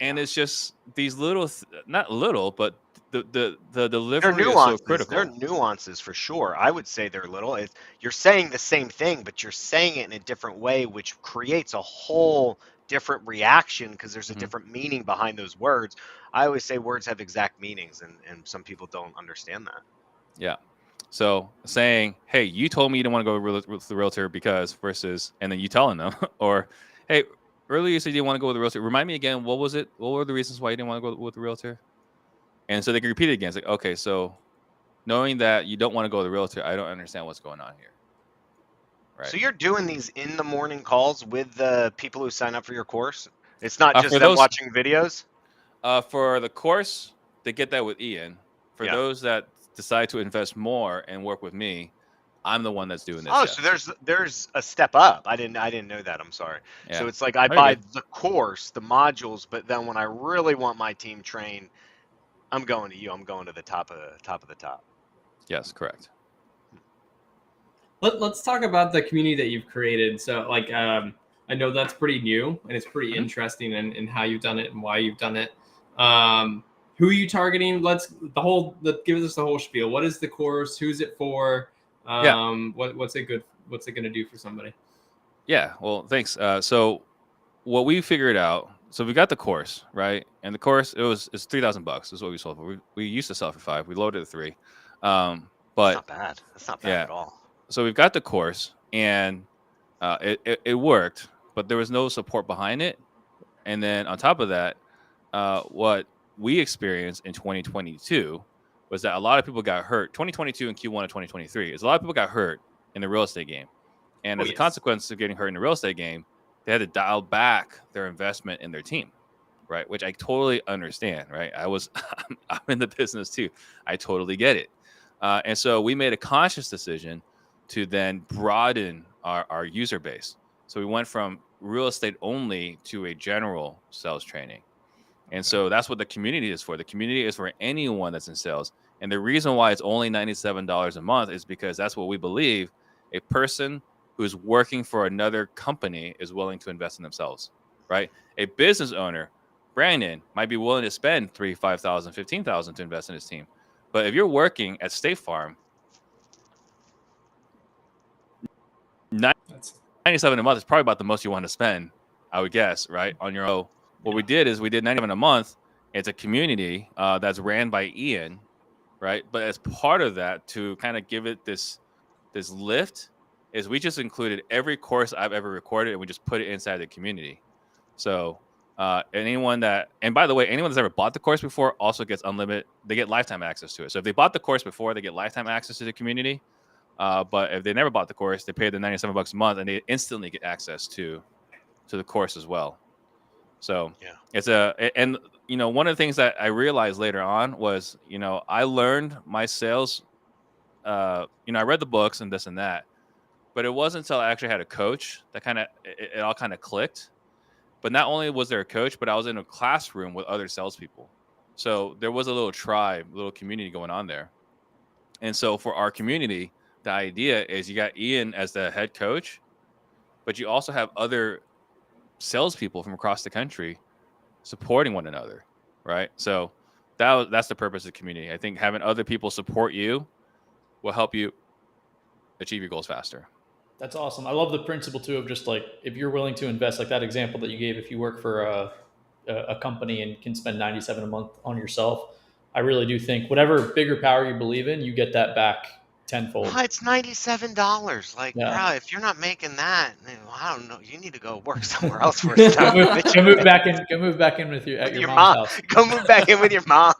And it's just these little, not little, but the delivery is so critical. They're nuances for sure. I would say they're little. You're saying the same thing, but you're saying it in a different way, which creates a whole different reaction because there's a Mhm. different meaning behind those words. I always say words have exact meanings, and some people don't understand that. Yeah. So saying, hey, you told me you didn't want to go with the realtor because versus, and then you telling them, or, hey, earlier you said you didn't want to go with the realtor. Remind me again, what was it? What were the reasons why you didn't want to go with the realtor? And so they can repeat it again. It's like, okay, so knowing that you don't want to go with the realtor, I don't understand what's going on here. Right. So you're doing these in the morning calls with the people who sign up for your course? It's not just For them those, watching videos? for the course, they get that with Ian. For Yeah. those that decide to invest more and work with me, I'm the one that's doing this. Oh, so there's a step up. I didn't know that. I'm sorry. Yeah. So it's like I Oh, you're buy good. the course, the modules, but then when I really want my team trained, I'm going to you. I'm going to the top of the top. Yes, correct. Let's talk about the community that you've created. So, like, I know that's pretty new and it's pretty interesting in how you've done it and why you've done it. Who are you targeting? Give us the whole spiel. What is the course? Who's it for? What's it going to do for somebody? Yeah. Well, thanks. So what we figured out, so we got the course, right? And the course, it's $3,000 is what we sold for. We used to sell for $5,000. We lowered it to $3,000. That's But not bad. That's not bad yeah, at all. so we've got the course, and it worked, but there was no support behind it. And then on top of that, what we experienced in 2022 was that a lot of people got hurt. 2022 and Q1 of 2023 is a lot of people got hurt in the real estate game. And as a consequence of getting hurt in the real estate game, they had to dial back their investment in their team, right? Which I totally understand, right? I'm in the business too. I totally get it. And so we made a conscious decision to then broaden our user base. So we went from real estate only to a general sales training. And so that's what the community is for. The community is for anyone that's in sales. And the reason why it's only $97 a month is because that's what we believe a person who's working for another company is willing to invest in themselves, right? A business owner, Brandin, might be willing to spend $3,000, $5,000, $15,000 to invest in his team. But if you're working at State Farm, $97 a month is probably about the most you want to spend, I would guess, right? On your own. What we did is we did $97 a month. It's a community that's ran by Ian, right? But as part of that, to kind of give it this lift, is we just included every course I've ever recorded and we just put it inside the community. So anyone that, and by the way, anyone that's ever bought the course before also gets unlimited. They get lifetime access to it. So if they bought the course before, they get lifetime access to the community. But if they never bought the course, they pay the $97 a month and they instantly get access to the course as well. So Yeah. it's and one of the things that I realized later on was, I learned my sales, I read the books and this and that, but it wasn't until I actually had a coach that it all kind of clicked. But not only was there a coach, but I was in a classroom with other salespeople. So there was a little tribe, little community going on there. And so for our community, the idea is you got Ian as the head coach, but you also have other salespeople from across the country supporting one another, right? So that's the purpose of the community. I think having other people support you will help you achieve your goals faster. That's awesome. I love the principle too of just like, if you're willing to invest, like that example that you gave, if you work for a company and can spend 97 a month on yourself, I really do think whatever bigger power you believe in, you get that back tenfold. It's $97. Like, Yeah. bro, if you're not making that, I don't know. You need to go work somewhere else for Go time. move back in with your mom's house. Go move back in with your mom.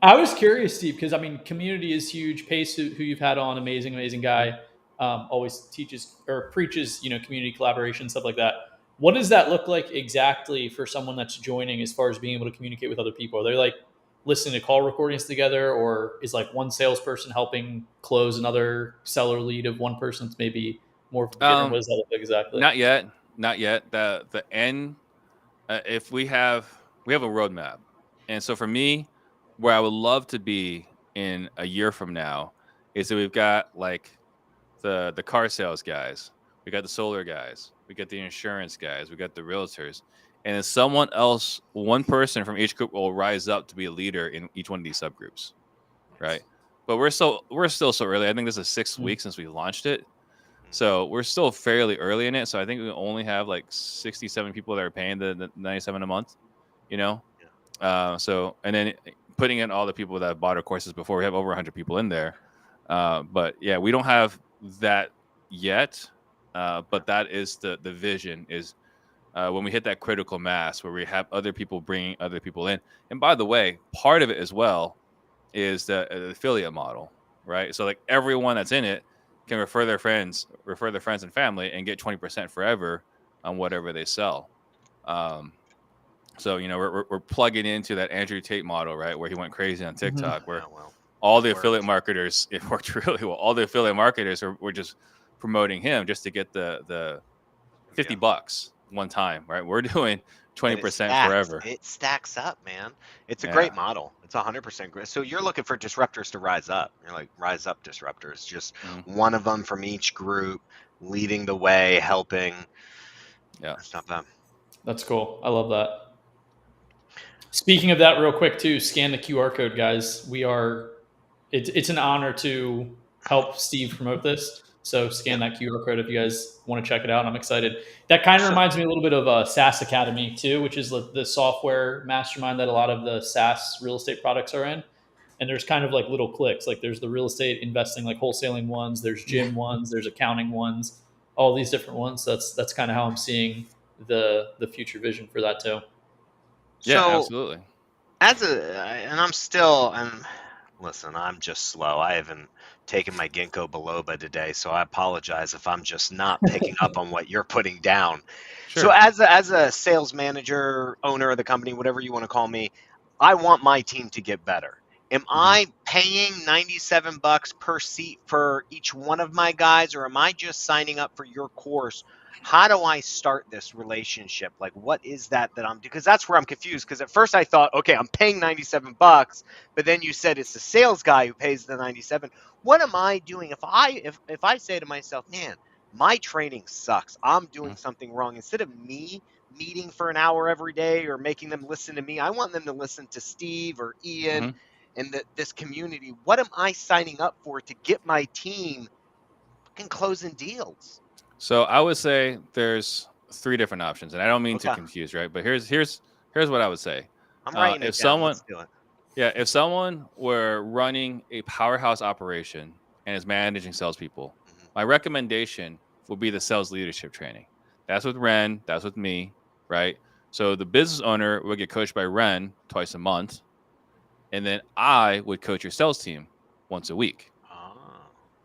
I was curious, Steve, because I mean, community is huge. Pace, who you've had on, amazing guy, always teaches or preaches, community collaboration, stuff like that. What does that look like exactly for someone that's joining, as far as being able to communicate with other people? Are they like listening to call recordings together, or is like one salesperson helping close another seller lead of one person's maybe more of a beginner? What does that look like exactly? Not yet. The end. If we have a roadmap, and so for me, where I would love to be in a year from now is that we've got like the car sales guys, we got the solar guys, we got the insurance guys, we got the realtors, and then someone else, one person from each group will rise up to be a leader in each one of these subgroups, right? But we're still so early. I think this is 6 weeks since we launched it. So we're still fairly early in it. So I think we only have like 67 people that are paying the 97 a month, you know? So, and then putting in all the people that bought our courses before, we have over 100 people in there. But yeah, we don't have that yet. But that is the vision is when we hit that critical mass where we have other people bringing other people in. And by the way, part of it as well is the affiliate model, right? So like everyone that's in it can refer their friends and family, and get 20% forever on whatever they sell. So we're plugging into that Andrew Tate model, right, where he went crazy on TikTok, where all the affiliate marketers, it worked really well. All the affiliate marketers were just promoting him just to get the $50 one time, right? We're doing 20% forever. It stacks up, man. It's a great model. It's 100% great. So you're looking for disruptors to rise up. You're like rise up disruptors, just one of them from each group, leading the way, helping. Yeah, it's not bad. That's cool. I love that. Speaking of that, real quick too, scan the QR code, guys. It's an honor to help Steve promote this. So scan that QR code if you guys want to check it out. I'm excited. That kind of reminds me a little bit of SaaS Academy too, which is the software mastermind that a lot of the SaaS real estate products are in. And there's kind of like little clicks. Like there's the real estate investing, like wholesaling ones. There's gym ones. There's accounting ones. All these different ones. That's kind of how I'm seeing the future vision for that too. Yeah, absolutely. Listen, I'm just slow. I haven't taken my ginkgo biloba today, so I apologize if I'm just not picking up on what you're putting down. Sure. So as a sales manager, owner of the company, whatever you want to call me, I want my team to get better. Am I paying $97 per seat for each one of my guys, or am I just signing up for your course? How do I start this relationship? Like, what is that I'm, because that's where I'm confused. Because at first I thought, okay, I'm paying $97, but then you said it's the sales guy who pays the 97. What am I doing? If I say to myself, man, my training sucks, I'm doing something wrong. Instead of me meeting for an hour every day or making them listen to me, I want them to listen to Steve or Ian and this community. What am I signing up for to get my team fucking closing deals? So I would say there's 3 different options, and I don't mean to confuse, right? But here's what I would say. I'm writing it down. Let's do it. Yeah, if someone were running a powerhouse operation and is managing salespeople, my recommendation would be the sales leadership training. That's with Ren. That's with me, right? So the business owner would get coached by Ren twice a month, and then I would coach your sales team once a week.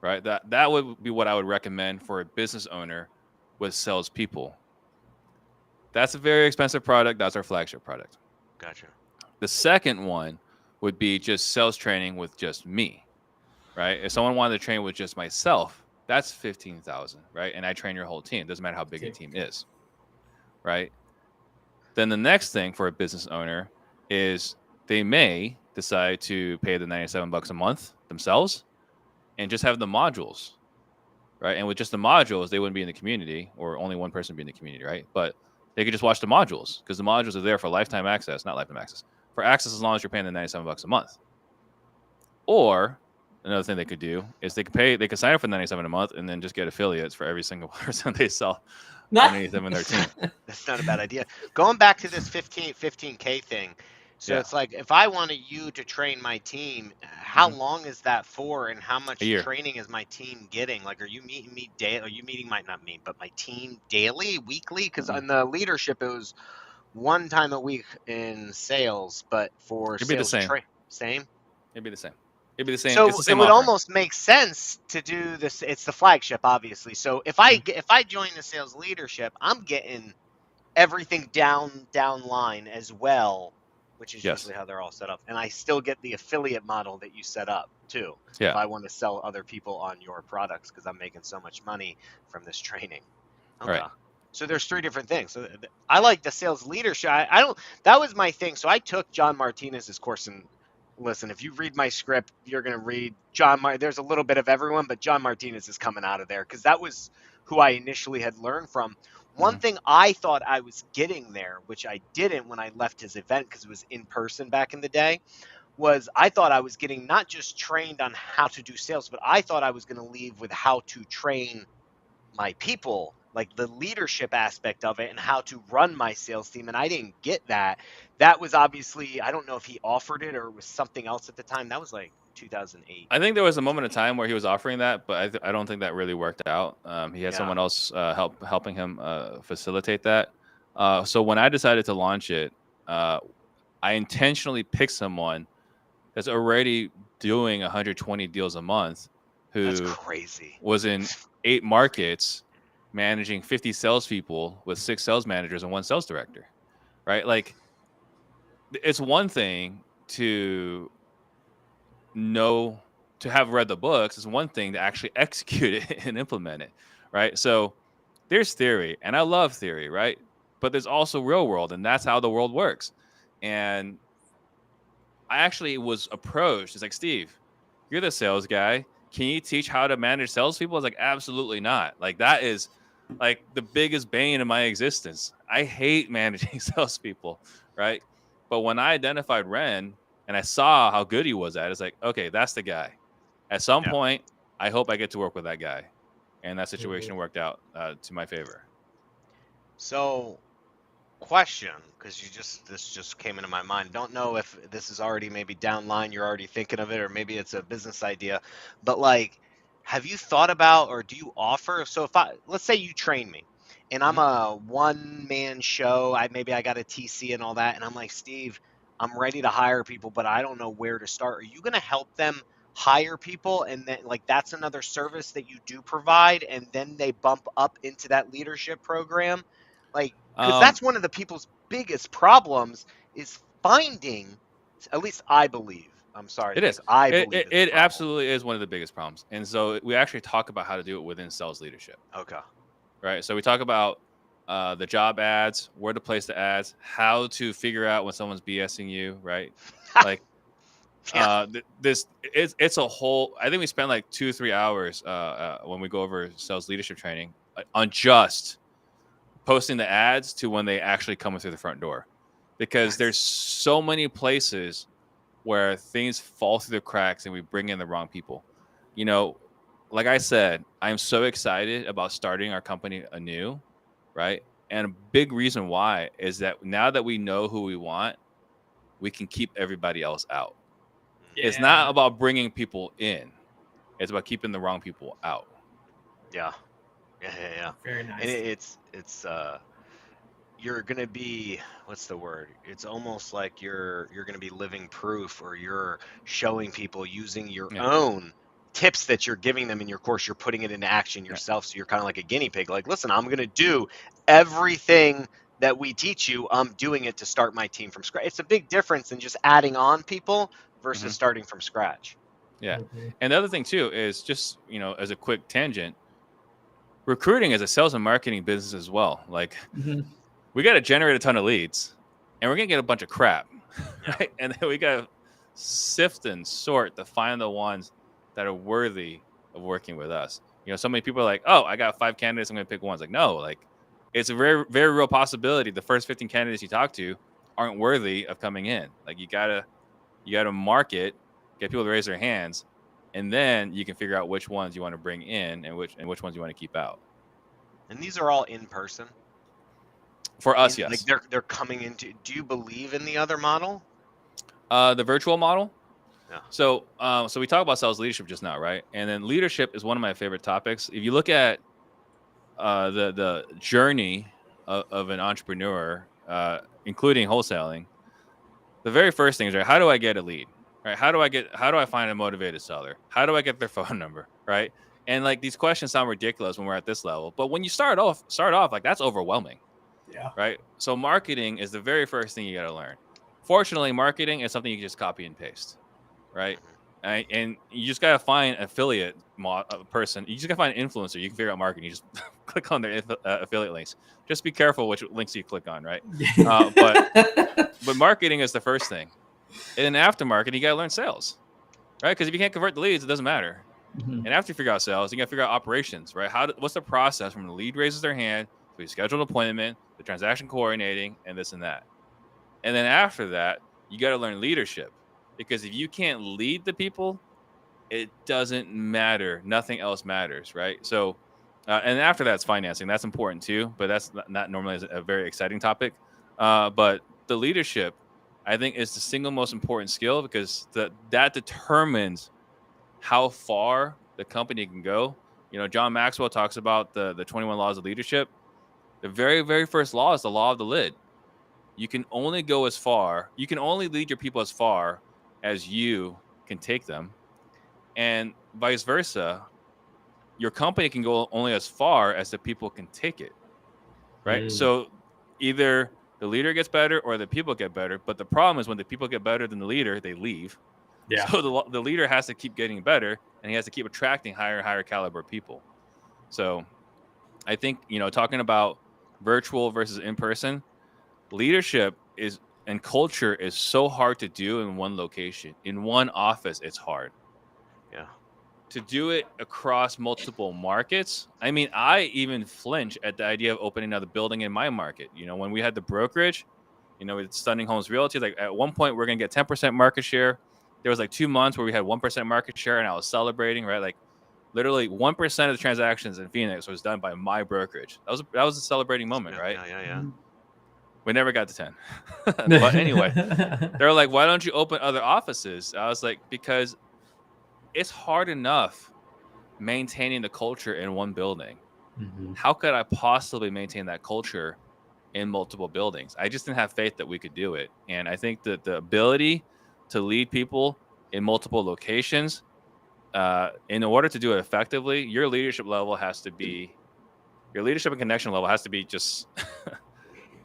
Right, that would be what I would recommend for a business owner with salespeople. That's a very expensive product. That's our flagship product. Gotcha. The second one would be just sales training with just me, right? If someone wanted to train with just myself, that's $15,000, right? And I train your whole team. Doesn't matter how big a team is, right? Then the next thing for a business owner is they may decide to pay the $97 a month themselves and just have the modules, right? And with just the modules, they wouldn't be in the community, or only one person would be in the community, right? But they could just watch the modules, because the modules are there for lifetime access, not lifetime access, for access as long as you're paying the $97 a month. Or another thing they could do is they could sign up for $97 a month and then just get affiliates for every single person they sell underneath them in their team. That's not a bad idea. Going back to this 15K thing. So it's like, if I wanted you to train my team, how long is that for, and how much training is my team getting? Like, are you meeting me daily? Are you meeting my team daily, weekly? Because on the leadership, it was one time a week in sales, but for it'd be the same. Same? It'd be the same. It'd be the same. So it's the same it would offering. almost make sense to do this. It's the flagship, obviously. So if I join the sales leadership, I'm getting everything down line as well, which is usually how they're all set up. And I still get the affiliate model that you set up too. Yeah. If I want to sell other people on your products, because I'm making so much money from this training. Okay. Right. So there's 3 different things. So I like the sales leadership. That was my thing. So I took John Martinez's course, and listen, if you read my script, you're going to read there's a little bit of everyone, but John Martinez is coming out of there, because that was who I initially had learned from. One thing I thought I was getting there, which I didn't when I left his event, because it was in person back in the day, was I thought I was getting not just trained on how to do sales, but I thought I was going to leave with how to train my people, like the leadership aspect of it and how to run my sales team. And I didn't get that. That was obviously, I don't know if he offered it or it was something else at the time. That was like 2008. I think there was a moment of time where he was offering that, but I don't think that really worked out. He had Yeah. someone else helping him facilitate that. So when I decided to launch it, I intentionally picked someone that's already doing 120 deals a month, That's who crazy. was in 8 markets, managing 50 salespeople with 6 sales managers and 1 sales director. Right? Like, it's one thing to have read the books. It's one thing to actually execute it and implement it, right? So there's theory, and I love theory, right? But there's also real world, and that's how the world works. And I actually was approached. It's like, Steve, you're the sales guy. Can you teach how to manage salespeople? I was like, absolutely not. Like, that is like the biggest bane of my existence. I hate managing salespeople, right? But when I identified Ren and I saw how good he was at it, it's like, okay, that's the guy. At some Yeah. point, I hope I get to work with that guy. And that situation worked out to my favor. So, question, because this just came into my mind. Don't know if this is already maybe downline, you're already thinking of it, or maybe it's a business idea. But like, have you thought about, or do you offer? So if let's say you train me, and I'm a one-man show, maybe I got a TC and all that, and I'm like, Steve, I'm ready to hire people, but I don't know where to start. Are you going to help them hire people, and then like that's another service that you do provide, and then they bump up into that leadership program? Like, because that's one of the people's biggest problems is finding, at least I believe, I'm sorry, It is. I It, believe it, it's a it problem. absolutely is one of the biggest problems. And so we actually talk about how to do it within sales leadership. Okay. Right. So we talk about the job ads, where to place the ads, how to figure out when someone's BSing you. Right. Like, Yeah. it's a whole, I think we spend like 2-3 hours when we go over sales leadership training on just posting the ads to when they actually come through the front door, because there's so many places where things fall through the cracks and we bring in the wrong people. You know, like I said, I'm so excited about starting our company anew, right? And a big reason why is that now that we know who we want, we can keep everybody else out. It's not about bringing people in. It's about keeping the wrong people out. Yeah. Very nice. And it's you're gonna be, what's the word? It's almost like you're gonna be living proof, or you're showing people using your own tips that you're giving them in your course. You're putting it into action yourself. So you're kind of like a guinea pig. Like, listen, I'm gonna do everything that we teach you. I'm doing it to start my team from scratch. It's a big difference than just adding on people versus starting from scratch. Yeah. And the other thing too is just, as a quick tangent, recruiting is a sales and marketing business as well. Like, we got to generate a ton of leads, and we're going to get a bunch of crap, right? And then we got to sift and sort to find the ones that are worthy of working with us. So many people are like, oh, I got 5 candidates, I'm going to pick one. It's like, no, like, it's a very, very real possibility the first 15 candidates you talk to aren't worthy of coming in. Like, you gotta market, get people to raise their hands, and then you can figure out which ones you want to bring in and which ones you want to keep out. And these are all in person? For us, yes. Like they're coming into. Do you believe in the other model? The virtual model. Yeah. So we talk about sales leadership just now, right? And then leadership is one of my favorite topics. If you look at the journey of an entrepreneur, including wholesaling, the very first thing is, right, how do I get a lead? Right? How do I find a motivated seller? How do I get their phone number? Right? And like, these questions sound ridiculous when we're at this level, but when you start off like, that's overwhelming. Yeah. Right. So marketing is the very first thing you got to learn. Fortunately, marketing is something you can just copy and paste. Right. And you just got to find an affiliate person. You just got to find an influencer. You can figure out marketing. You just click on their affiliate links. Just be careful which links you click on. Right. But marketing is the first thing. And then after marketing, you got to learn sales. Right. Because if you can't convert the leads, it doesn't matter. And after you figure out sales, you got to figure out operations. Right. What's the process from the lead raises their hand, we schedule an appointment, the transaction coordinating, and this and that. And then after that, you got to learn leadership, because if you can't lead the people, it doesn't matter. Nothing else matters, right? So And after that's financing. That's important too, but that's not normally a very exciting topic. But the leadership, I think, is the single most important skill because that determines how far the company can go. John Maxwell talks about the 21 laws of leadership. The very, very first law is the law of the lid. You can only go as far. You can only lead your people as far as you can take them, and vice versa. Your company can go only as far as the people can take it, right? So either the leader gets better or the people get better. But the problem is when the people get better than the leader, they leave. Yeah. So the leader has to keep getting better, and he has to keep attracting higher caliber people. So I think, talking about virtual versus in person, leadership and culture is so hard to do in one location. In one office, it's hard. Yeah. To do it across multiple markets, I mean, I even flinch at the idea of opening another building in my market. When we had the brokerage, with Stunning Homes Realty, like at one point we're gonna get 10% market share. There was like 2 months where we had 1% market share, and I was celebrating, right? Like literally 1% of the transactions in Phoenix was done by my brokerage. That was a celebrating moment, right? Yeah. We never got to 10. But anyway, they're like, why don't you open other offices? I was like, because it's hard enough maintaining the culture in one building. How could I possibly maintain that culture in multiple buildings? I just didn't have faith that we could do it. And I think that the ability to lead people in multiple locations, in order to do it effectively, your leadership and connection level has to be just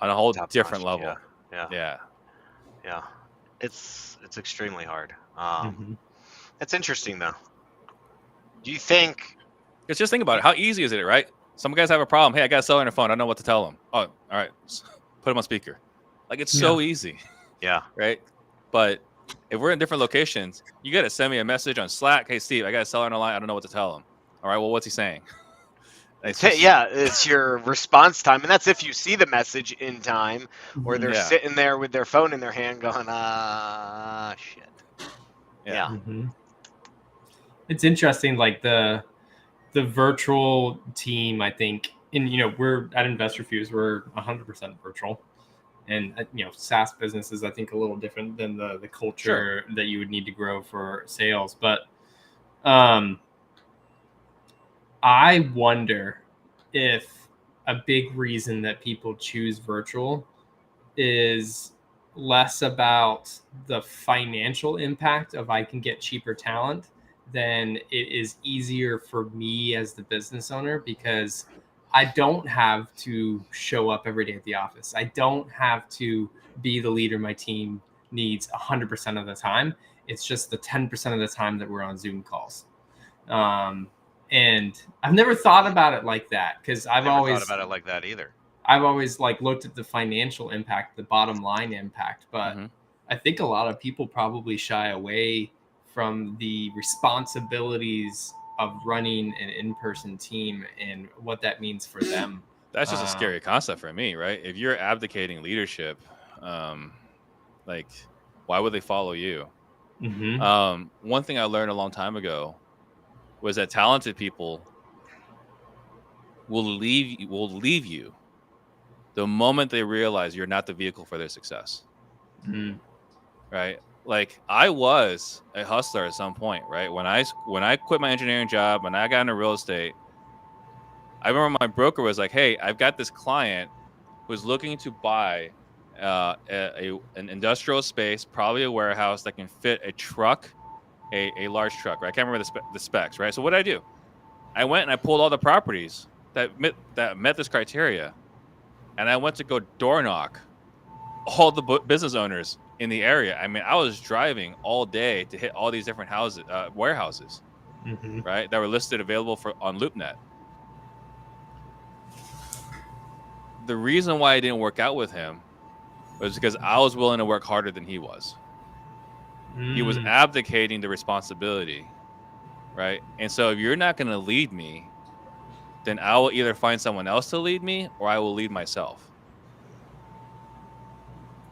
on a whole different level. Yeah. It's extremely hard. That's interesting though. Do you think? Because just think about it. How easy is it, right? Some guys have a problem. Hey, I got a seller on the phone. I don't know what to tell them. Oh, all right. Put them on speaker. Like, it's so easy. Yeah. Right? But if we're in different locations, you got to send me a message on Slack. Hey, Steve, I got a seller on the line. I don't know what to tell him. All right. Well, what's he saying? It's your response time. And that's if you see the message in time or they're sitting there with their phone in their hand going, shit. Yeah. It's interesting, like the virtual team, I think, and we're at Investor Fuse, we're 100% virtual, and SaaS business is, I think, a little different than the culture that you would need to grow for sales. But I wonder if a big reason that people choose virtual is less about the financial impact of I can get cheaper talent than it is easier for me as the business owner, because I don't have to show up every day at the office. I don't have to be the leader my team needs 100% of the time. It's just the 10% of the time that we're on Zoom calls. And I've never thought about it like that, because I've always thought about it like that either. I've always looked at the financial impact, the bottom line impact, but I think a lot of people probably shy away from the responsibilities of running an in-person team and what that means for them. That's just a scary concept for me, right? If you're abdicating leadership, like, why would they follow you? One thing I learned a long time ago was that talented people will leave you the moment they realize you're not the vehicle for their success. Right? Like, I was a hustler at some point, right? When I quit my engineering job, when I got into real estate, I remember my broker was like, hey, I've got this client who's looking to buy an industrial space, probably a warehouse that can fit a truck, a large truck, right? I can't remember the specs, right? So what did I do? I went and I pulled all the properties that met this criteria, and I went to go door knock all the business owners in the area. I mean, I was driving all day to hit all these different warehouses, right, that were listed available on LoopNet. The reason why I didn't work out with him was because I was willing to work harder than he was. He was abdicating the responsibility, right? And so if you're not going to lead me, then I will either find someone else to lead me or I will lead myself.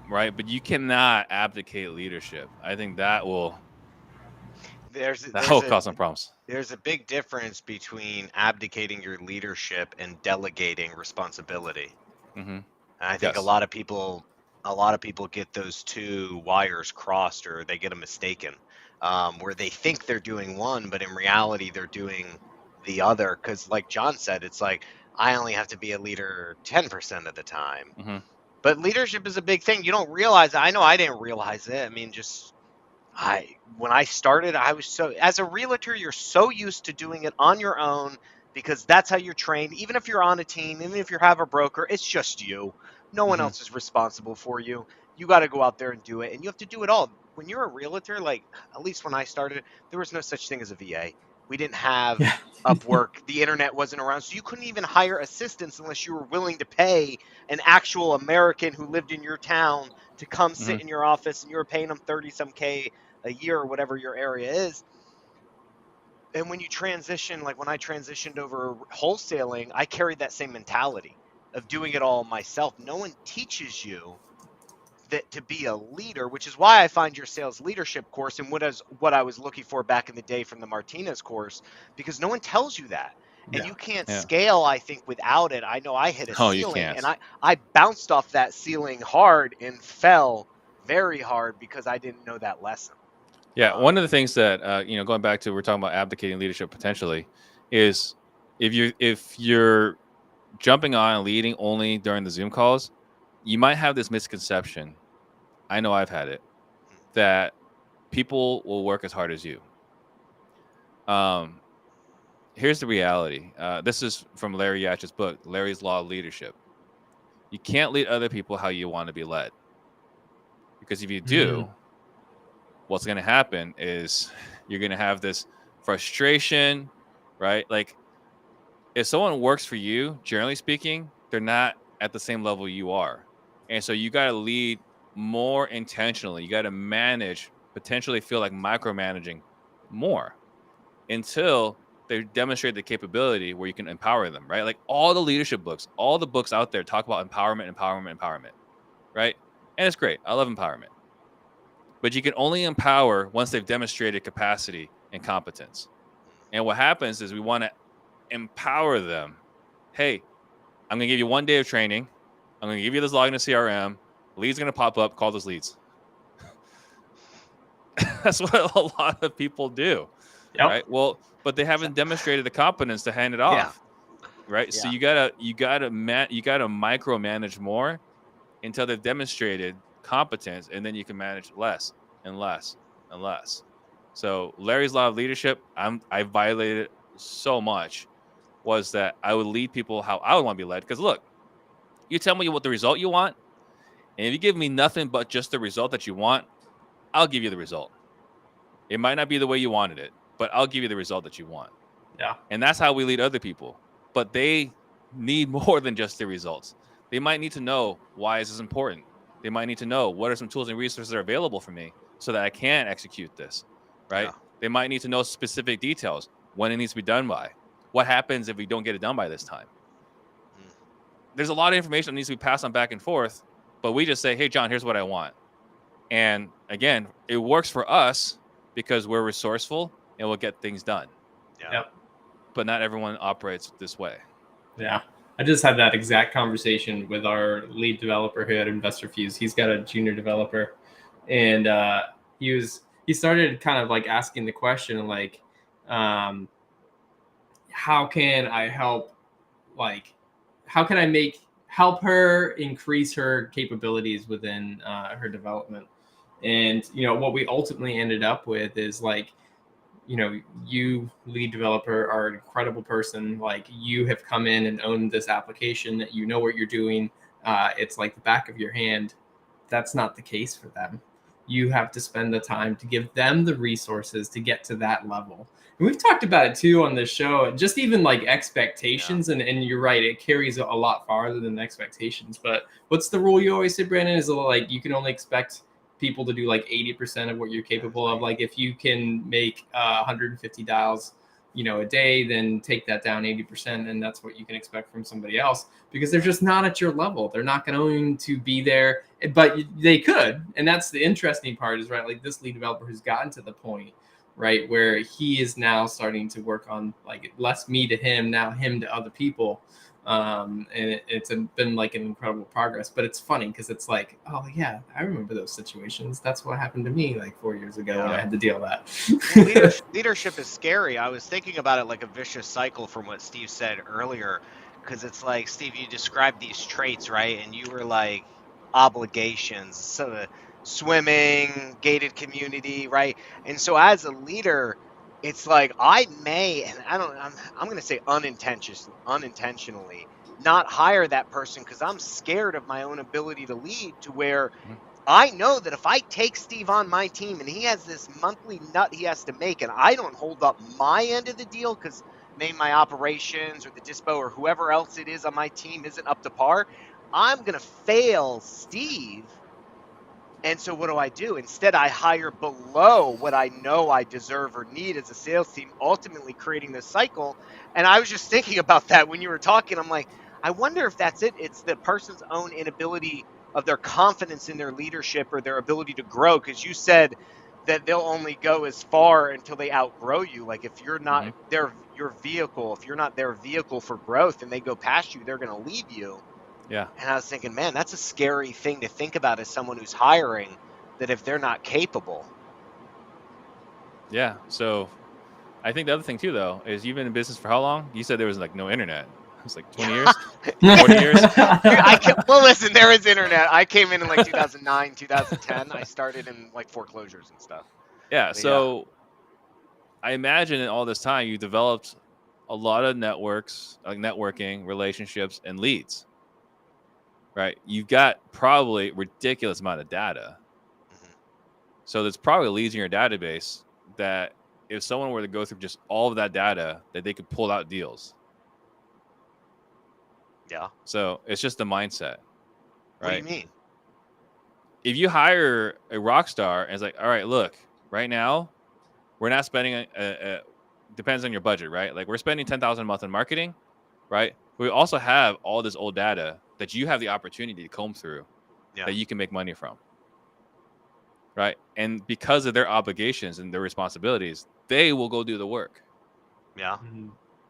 Right? But you cannot abdicate leadership. I think that will... That will cause some problems. There's a big difference between abdicating your leadership and delegating responsibility. Mm-hmm. And I think Yes. a lot of people get those two wires crossed, or they get them mistaken, where they think they're doing one, but in reality they're doing the other. Because, like John said, it's like I only have to be a leader 10% of the time. Mm-hmm. But leadership is a big thing. You don't realize it. I know I didn't realize it. I mean, just when I started, I was so, as a realtor, you're so used to doing it on your own because that's how you're trained. Even if you're on a team, even if you have a broker, it's just you. No one Mm-hmm. else is responsible for you. You got to go out there and do it, and you have to do it all. When you're a realtor, like at least when I started, there was no such thing as a VA. We didn't have Yeah. Upwork. The internet wasn't around, so you couldn't even hire assistants unless you were willing to pay an actual American who lived in your town to come sit Mm-hmm. in your office, and you were paying them 30 some K a year or whatever your area is. And when you transition, like when I transitioned over wholesaling, I carried that same mentality of doing it all myself. No one teaches you that to be a leader, which is why I find your sales leadership course and what I was looking for back in the day from the Martinez course, because no one tells you that. And you can't Yeah. scale, I think, without it. I know I hit a Oh, you ceiling, can't. and I bounced off that ceiling hard and fell very hard because I didn't know that lesson. Yeah, one of the things that going back to, we're talking about abdicating leadership potentially, is if you're jumping on and leading only during the Zoom calls, you might have this misconception. I know I've had it, that people will work as hard as you. Here's the reality. This is from Larry Yach's book, Larry's Law of Leadership. You can't lead other people how you want to be led, because if you do, what's going to happen is you're going to have this frustration, right? Like, if someone works for you, generally speaking, they're not at the same level you are. And so you got to lead more intentionally. You got to manage, potentially feel like micromanaging more until they demonstrate the capability where you can empower them, right? Like all the leadership books, all the books out there talk about empowerment, right? And it's great. I love empowerment. But you can only empower once they've demonstrated capacity and competence. And what happens is we want to empower them. Hey, I'm going to give you 1 day of training. I'm going to give you this login to CRM. Leads going to pop up. Call those leads. That's what a lot of people do. Yep. Right. Well, but they haven't demonstrated the competence to hand it off. Right. Yeah. So you gotta micromanage more until they've demonstrated competence, and then you can manage less and less and less. So Larry's Law of Leadership, I violated so much, was that I would lead people how I would want to be led. Because look, you tell me what the result you want, and if you give me nothing but just the result that you want, I'll give you the result. It might not be the way you wanted it, but I'll give you the result that you want. Yeah. And that's how we lead other people. But they need more than just the results. They might need to know why is this important. They might need to know what are some tools and resources that are available for me so that I can execute this, right? Yeah. They might need to know specific details, when it needs to be done by, what happens if we don't get it done by this time. There's a lot of information that needs to be passed on back and forth, but we just say, hey, John, here's what I want. And again, it works for us because we're resourceful and we'll get things done. Yeah. Yep. But not everyone operates this way. Yeah. I just had that exact conversation with our lead developer who had Investor Fuse. He's got a junior developer, and he started kind of like asking the question, like, how can I help? Like, how can I help her increase her capabilities within her development? And, what we ultimately ended up with is like, you lead developer are an incredible person. Like, you have come in and owned this application, that you know what you're doing. It's like the back of your hand. That's not the case for them. You have to spend the time to give them the resources to get to that level. And we've talked about it too on this show, and just even like expectations. Yeah. And you're right, it carries a lot farther than expectations. But what's the rule you always say, Brandon? Is like, you can only expect people to do like 80% of what you're capable of. Like, if you can make 150 dials, a day, then take that down 80%, and that's what you can expect from somebody else, because they're just not at your level. They're not going to be there, but they could. And that's the interesting part, is right, like this lead developer who's gotten to the point right? Where he is now starting to work on like less me to him, now him to other people. And it's been like an incredible progress, but it's funny because it's like, oh yeah, I remember those situations. That's what happened to me like 4 years ago when I had to deal with that. Well, leadership is scary. I was thinking about it like a vicious cycle from what Steve said earlier, because it's like, Steve, you described these traits, right? And you were like obligations, so swimming, gated community, right? And so as a leader, it's like I may, and I'm going to say unintentionally not hire that person because I'm scared of my own ability to lead, to where I know that if I take Steve on my team and he has this monthly nut he has to make, and I don't hold up my end of the deal because maybe my operations or the dispo or whoever else it is on my team isn't up to par, I'm going to fail Steve. And so what do? Instead, I hire below what I know I deserve or need as a sales team, ultimately creating this cycle. And I was just thinking about that when you were talking. I'm like, I wonder if that's it. It's the person's own inability of their confidence in their leadership or their ability to grow. Because you said that they'll only go as far until they outgrow you. Like if you're not your vehicle, if you're not their vehicle for growth and they go past you, they're going to leave you. Yeah. And I was thinking, man, that's a scary thing to think about as someone who's hiring, that if they're not capable. Yeah. So I think the other thing too, though, is you've been in business for how long? You said there was like no internet. It was like 20 years, 40 years. Well, listen, there is internet. I came in like 2009, 2010. I started in like foreclosures and stuff. Yeah. So I imagine in all this time you developed a lot of networks, like networking, relationships, and leads. Right? You've got probably ridiculous amount of data. So there's probably leads in your database that if someone were to go through just all of that data, that they could pull out deals. Yeah. So it's just the mindset. Right? What do you mean? If you hire a rock star and it's like, all right, look, right now, we're not spending depends on your budget, right? Like we're spending $10,000 a month in marketing, right? But we also have all this old data that you have the opportunity to comb through that you can make money from. Right. And because of their obligations and their responsibilities, they will go do the work. Yeah.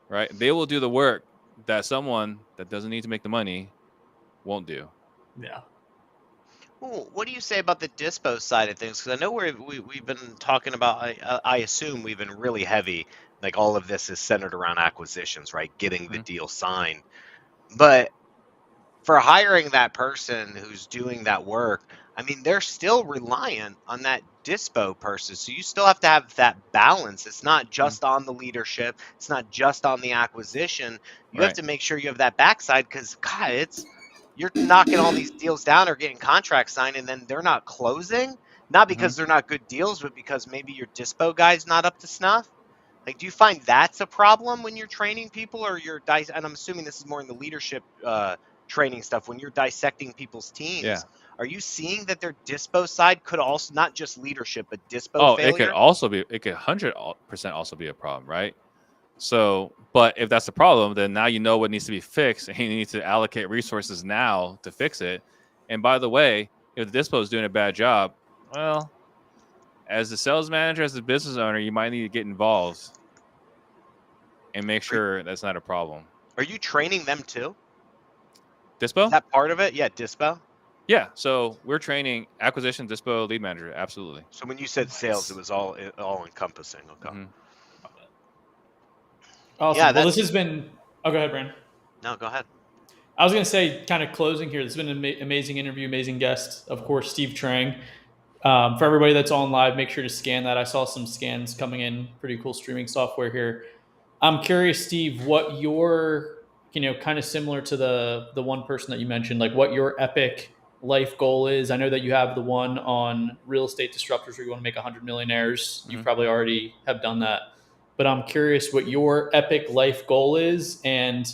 Right. They will do the work that someone that doesn't need to make the money won't do. Yeah. Well, what do you say about the dispo side of things? Because I know we've been talking about, I assume we've been really heavy. Like all of this is centered around acquisitions, right? Getting the deal signed. But for hiring that person who's doing that work, I mean, they're still reliant on that dispo person. So you still have to have that balance. It's not just on the leadership. It's not just on the acquisition. You have to make sure you have that backside, because God, you're knocking all these deals down or getting contracts signed, and then they're not closing. Not because they're not good deals, but because maybe your dispo guy's not up to snuff. Like, do you find that's a problem when you're training people, or and I'm assuming this is more in the leadership training stuff, when you're dissecting people's teams, are you seeing that their dispo side could also, not just leadership, but dispo failure? It could also be, it could 100% also be a problem, right? So, but if that's the problem, then now you know what needs to be fixed, and you need to allocate resources now to fix it. And by the way, if the dispo is doing a bad job, well, as the sales manager, as the business owner, you might need to get involved and make sure that's not a problem. Are you training them too? Dispo? Is that part of it? Yeah, dispo. Yeah, so we're training acquisition, dispo, lead manager, absolutely. So when you said sales, it was all encompassing. Okay. Awesome. Yeah, well, this has been. Oh, go ahead, Brandon. No, go ahead. I was going to say, kind of closing here, this has been an amazing interview, amazing guest, of course, Steve Trang. For everybody that's on live, make sure to scan that. I saw some scans coming in, pretty cool streaming software here. I'm curious, Steve, what your, kind of similar to the one person that you mentioned, like what your epic life goal is. I know that you have the one on real estate disruptors where you want to make 100 millionaires. You probably already have done that. But I'm curious what your epic life goal is, and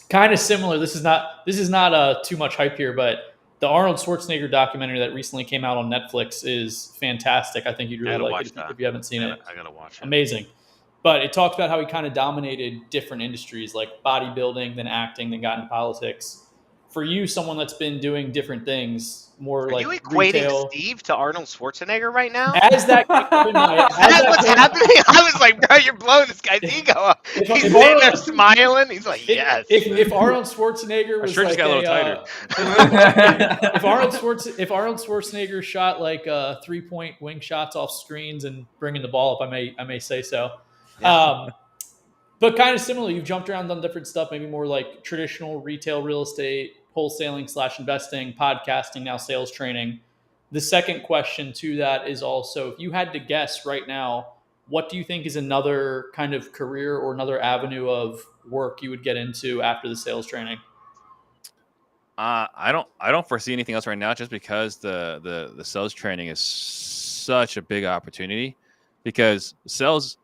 kind of similar. This is not too much hype here, but the Arnold Schwarzenegger documentary that recently came out on Netflix is fantastic. I think you'd really like it if you haven't seen it. I gotta watch it. Amazing. But it talks about how he kind of dominated different industries like bodybuilding, then acting, then got into politics. for you, someone that's been doing different things, more Are like you equating retail. Steve to Arnold Schwarzenegger right now? As that came up in my, Is that what's happening? I was like, bro, you're blowing this guy's ego up. He's sitting there smiling. He's like, yes. If Arnold Schwarzenegger was shirt just like got a little tighter. if Arnold Schwarzenegger shot like 3-point wing shots off screens and bringing the ball up, I may say so. Yeah. But kind of similar, you've jumped around, done different stuff, maybe more like traditional retail real estate, wholesaling / investing, podcasting, now sales training. The second question to that is also, if you had to guess right now, what do you think is another kind of career or another avenue of work you would get into after the sales training? I don't foresee anything else right now, just because the sales training is such a big opportunity. Because sales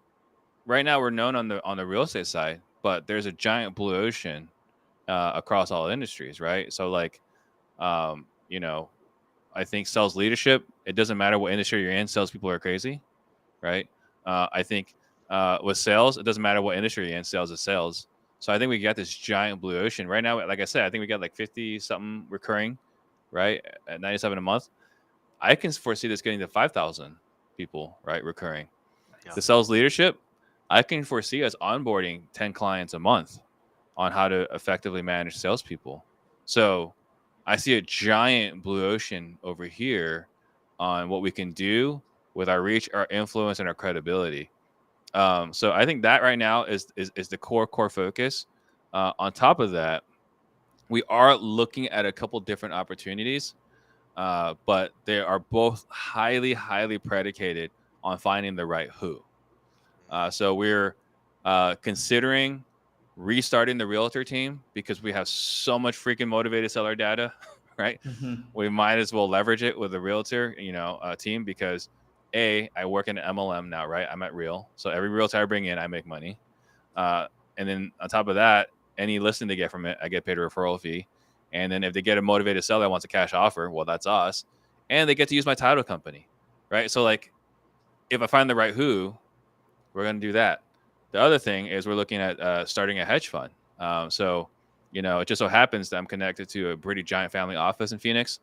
right now, we're known on the real estate side, but there's a giant blue ocean across all industries, right? So like, you know, I think sales leadership, it doesn't matter what industry you're in, salespeople are crazy, right? I think with sales, it doesn't matter what industry you're in, sales is sales. So I think we got this giant blue ocean right now. Like I said, I think we got like 50 something recurring, right, at 97 a month. I can foresee this getting to 5,000 people, right, recurring. Yeah. The sales leadership, I can foresee us onboarding 10 clients a month on how to effectively manage salespeople. So I see a giant blue ocean over here on what we can do with our reach, our influence, and our credibility. So I think that right now is the core focus. On top of that, we are looking at a couple different opportunities, but they are both highly predicated on finding the right who. So we're considering restarting the realtor team because we have so much freaking motivated seller data, right? Mm-hmm. We might as well leverage it with the realtor, team, because I work in an MLM now, right? I'm at Real. So every realtor I bring in, I make money. And then on top of that, any listing they get from it, I get paid a referral fee. And then if they get a motivated seller that wants a cash offer, well, that's us. And they get to use my title company, right? So like, if I find the right who, we're going to do that. The other thing is we're looking at starting a hedge fund. So, it just so happens that I'm connected to a pretty giant family office in Phoenix.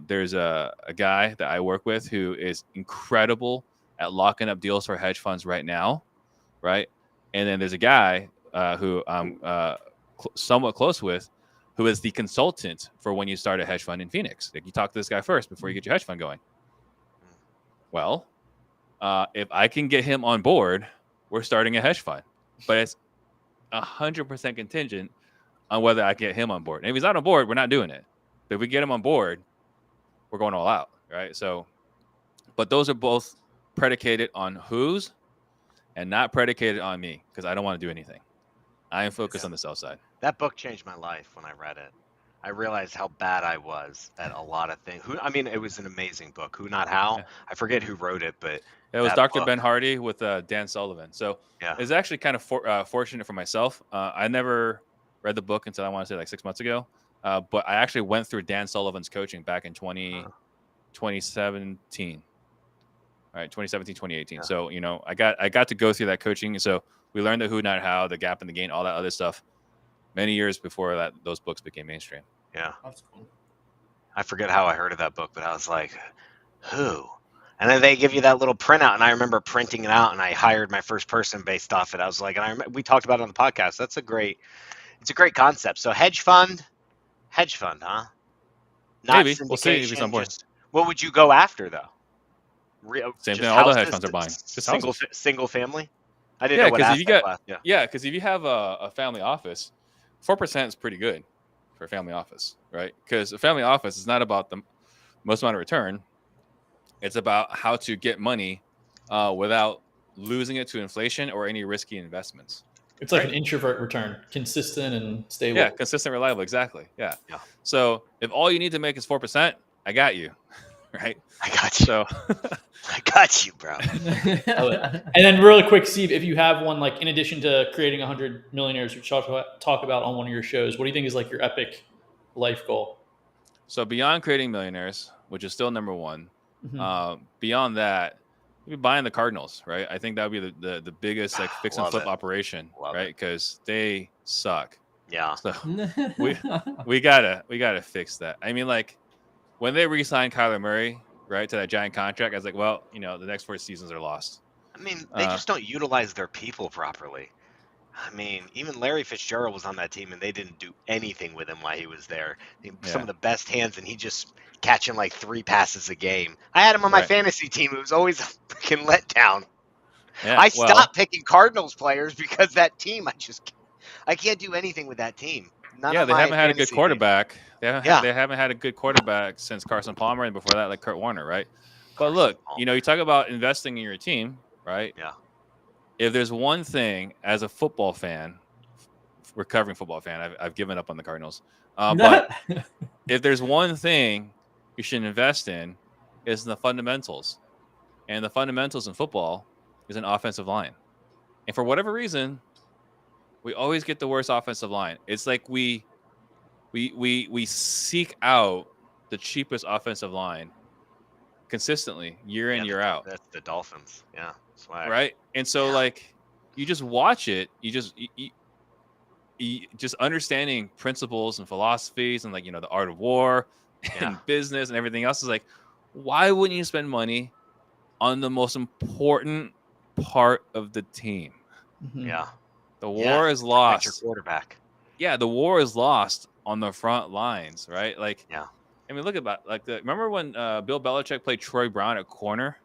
There's a guy that I work with who is incredible at locking up deals for hedge funds right now, right? And then there's a guy who I'm somewhat close with, who is the consultant for when you start a hedge fund in Phoenix. Like, you talk to this guy first before you get your hedge fund going. Well, if I can get him on board, we're starting a hedge fund, but it's 100% contingent on whether I get him on board. And if he's not on board, we're not doing it. But if we get him on board, we're going all out, right? So, but those are both predicated on who's and not predicated on me, because I don't want to do anything. I am focused on the sell side. That book changed my life when I read it. I realized how bad I was at a lot of things. It was an amazing book. Who Not How. Yeah. I forget who wrote it, but it was that Dr. book. Ben Hardy with Dan Sullivan. So Yeah. it's actually kind of fortunate for myself. I never read the book until I want to say like 6 months ago. But I actually went through Dan Sullivan's coaching back in 2017. All right, 2017, 2018. Yeah. So, I got to go through that coaching. So we learned the who, not how, the gap in the gain, all that other stuff many years before those books became mainstream. Yeah. That's cool. I forget how I heard of that book, but I was like, who? And then they give you that little printout, and I remember printing it out, and I hired my first person based off it. I was like, we talked about it on the podcast. It's a great concept. So hedge fund, huh? Not maybe. We'll see if he's on board. What would you go after, though? Same thing all the hedge funds are buying. Just single family? I didn't know what asset class. Yeah, because if you have a family office, 4% is pretty good for a family office, right? Because a family office is not about the most amount of return. It's about how to get money without losing it to inflation or any risky investments. It's like an introvert return, consistent and stable. Yeah, consistent, reliable, exactly. Yeah. So if all you need to make is 4%, I got you, right? I got you. So I got you, bro. And then really quick, Steve, if you have one, like in addition to creating 100 millionaires, which talk about on one of your shows, what do you think is like your epic life goal? So beyond creating millionaires, which is still number one, Mm-hmm. beyond that, you'd be buying the Cardinals, right? I think that would be the biggest like fix and flip operation, right? Because they suck. Yeah. So we gotta fix that. I mean, like when they re-signed Kyler Murray, right, to that giant contract, I was like, well, the next 4 seasons are lost. I mean, they just don't utilize their people properly. I mean, even Larry Fitzgerald was on that team, and they didn't do anything with him while he was there. Some of the best hands, and he just catching like 3 passes a game. I had him on my fantasy team. It was always a freaking letdown. Yeah, I stopped picking Cardinals players because that team, I can't do anything with that team. They haven't had a good quarterback. They haven't had a good quarterback since Carson Palmer, and before that, like Kurt Warner, right? But look, you talk about investing in your team, right? Yeah. If there's one thing as a football fan, recovering football fan, I've given up on the Cardinals. But if there's one thing you should invest in, is the fundamentals. And the fundamentals in football is an offensive line. And for whatever reason, we always get the worst offensive line. It's like we seek out the cheapest offensive line consistently year in, year out. That's the Dolphins. Yeah. Swag. Right. And so like you just watch it, you just understanding principles and philosophies and like, the art of war and business and everything else is like, why wouldn't you spend money on the most important part of the team? Mm-hmm. Yeah. The war is lost. Your quarterback. Yeah, the war is lost on the front lines, right? Like, yeah. I mean, look about remember when Bill Belichick played Troy Brown at corner?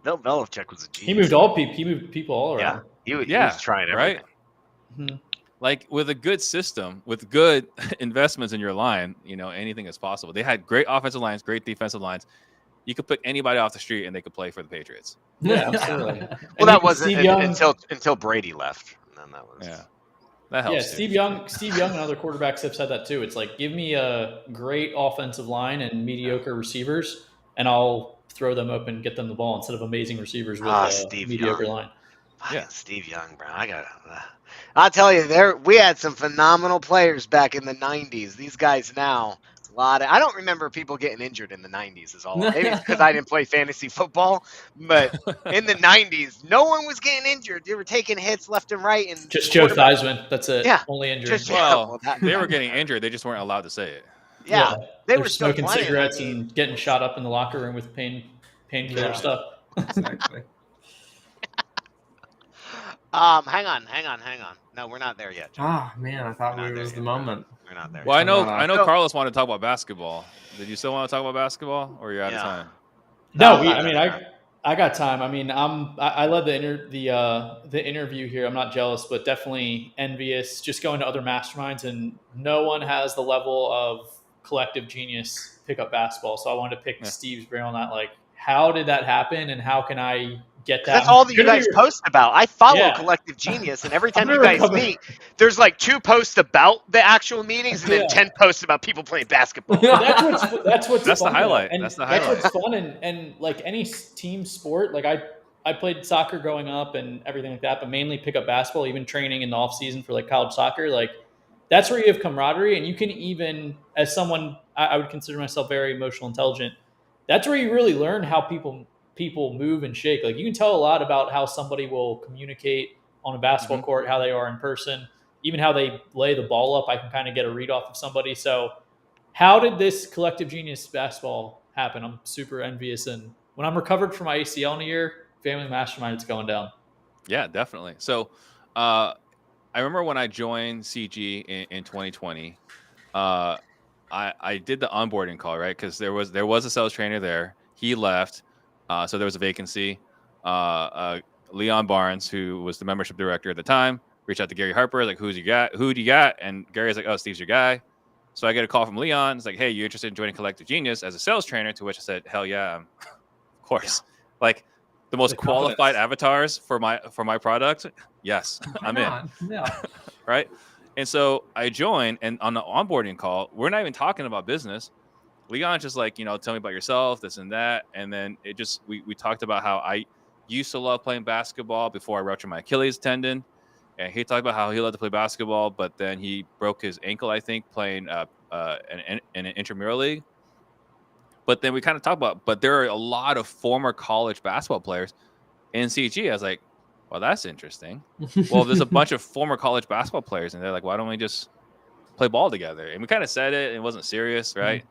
Bill Belichick was a genius. He moved people all around. Yeah, he was trying everything. Right? Mm-hmm. Like with a good system, with good investments in your line, anything is possible. They had great offensive lines, great defensive lines. You could pick anybody off the street and they could play for the Patriots. Yeah, absolutely. Well, that wasn't until Brady left. And then that was that helps. Yeah, Steve Young and other quarterbacks have said that too. It's like, give me a great offensive line and mediocre receivers, and I'll throw them open and get them the ball instead of amazing receivers with a mediocre line. Yeah, Steve Young, bro. I'll tell you, we had some phenomenal players back in the 90s. These guys now, I don't remember people getting injured in the 90s is all. Maybe it's because I didn't play fantasy football, but in the 90s, no one was getting injured. They were taking hits left and right. And just Joe Theismann. That's it. Yeah. Only injury. They were getting injured. They just weren't allowed to say it. Yeah. They were smoking cigarettes and getting shot up in the locker room with painkiller stuff. Exactly. Hang on. No, we're not there yet. Oh man, I thought it was the moment. We're not there. Well, I know Carlos wanted to talk about basketball. Did you still want to talk about basketball, or are you out of time? No, I got time. I mean, I led the interview here. I'm not jealous, but definitely envious. Just going to other masterminds, and no one has the level of collective genius pick up basketball. So I wanted to pick Steve's brain on that. Like, how did that happen, and how can I get that? That's all that you guys post about. I follow Collective Genius, and every time you guys meet, there's like 2 posts about the actual meetings, and then 10 posts about people playing basketball. That's the highlight. That's the highlight. That's what's fun, and like any team sport, like I played soccer growing up and everything like that, but mainly pick up basketball, even training in the off season for like college soccer. Like that's where you have camaraderie, and you can even, as someone, I would consider myself very emotional intelligent. That's where you really learn how people move and shake. Like you can tell a lot about how somebody will communicate on a basketball court, how they are in person, even how they lay the ball up. I can kind of get a read off of somebody. So how did this collective genius basketball happen? I'm super envious. And when I'm recovered from my ACL in a year, family mastermind, it's going down. Yeah, definitely. So I remember when I joined CG in 2020, I did the onboarding call, right? Because there was a sales trainer there. He left. So there was a vacancy. Leon Barnes, who was the membership director at the time, reached out to Gary Harper, like, who do you got? And Gary's like, oh, Steve's your guy. So I get a call from Leon. It's like, hey, you interested in joining Collective Genius as a sales trainer? To which I said, hell yeah, of course. Yeah. Like the most qualified avatars for my product. Yes, I'm in. Yeah. Right. And so I joined, and on the onboarding call, we're not even talking about business. Leon's just like, tell me about yourself, this and that. And then it just, we talked about how I used to love playing basketball before I ruptured my Achilles tendon. And he talked about how he loved to play basketball, but then he broke his ankle, I think, playing in an intramural league. But then we kind of talked about, but there are a lot of former college basketball players in CG. I was like, well, that's interesting. Well, there's a bunch of former college basketball players, and they're like, why don't we just play ball together? And we kind of said it, and it wasn't serious, right?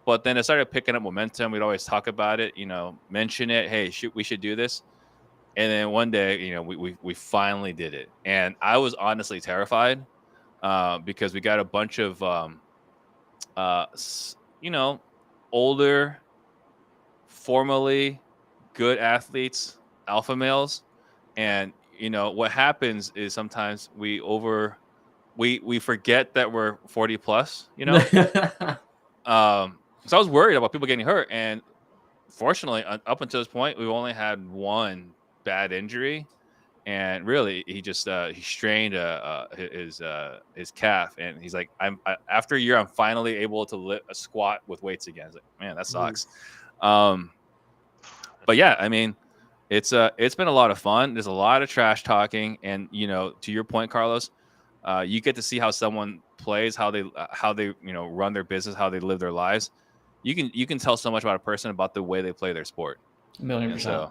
But then it started picking up momentum. We'd always talk about it, mention it. Hey, we should do this. And then one day, we finally did it. And I was honestly terrified because we got a bunch of, older, formerly good athletes, alpha males. And, what happens is sometimes we forget that we're 40 plus, So I was worried about people getting hurt, and fortunately, up until this point, we've only had one bad injury, and really, he just he strained his calf, and he's like, after a year, I'm finally able to lift a squat with weights again. It's like, man, that sucks. But yeah, I mean, it's been a lot of fun. There's a lot of trash talking, and to your point, Carlos, you get to see how someone plays, how they run their business, how they live their lives. You can tell so much about a person about the way they play their sport. 1,000,000%. So,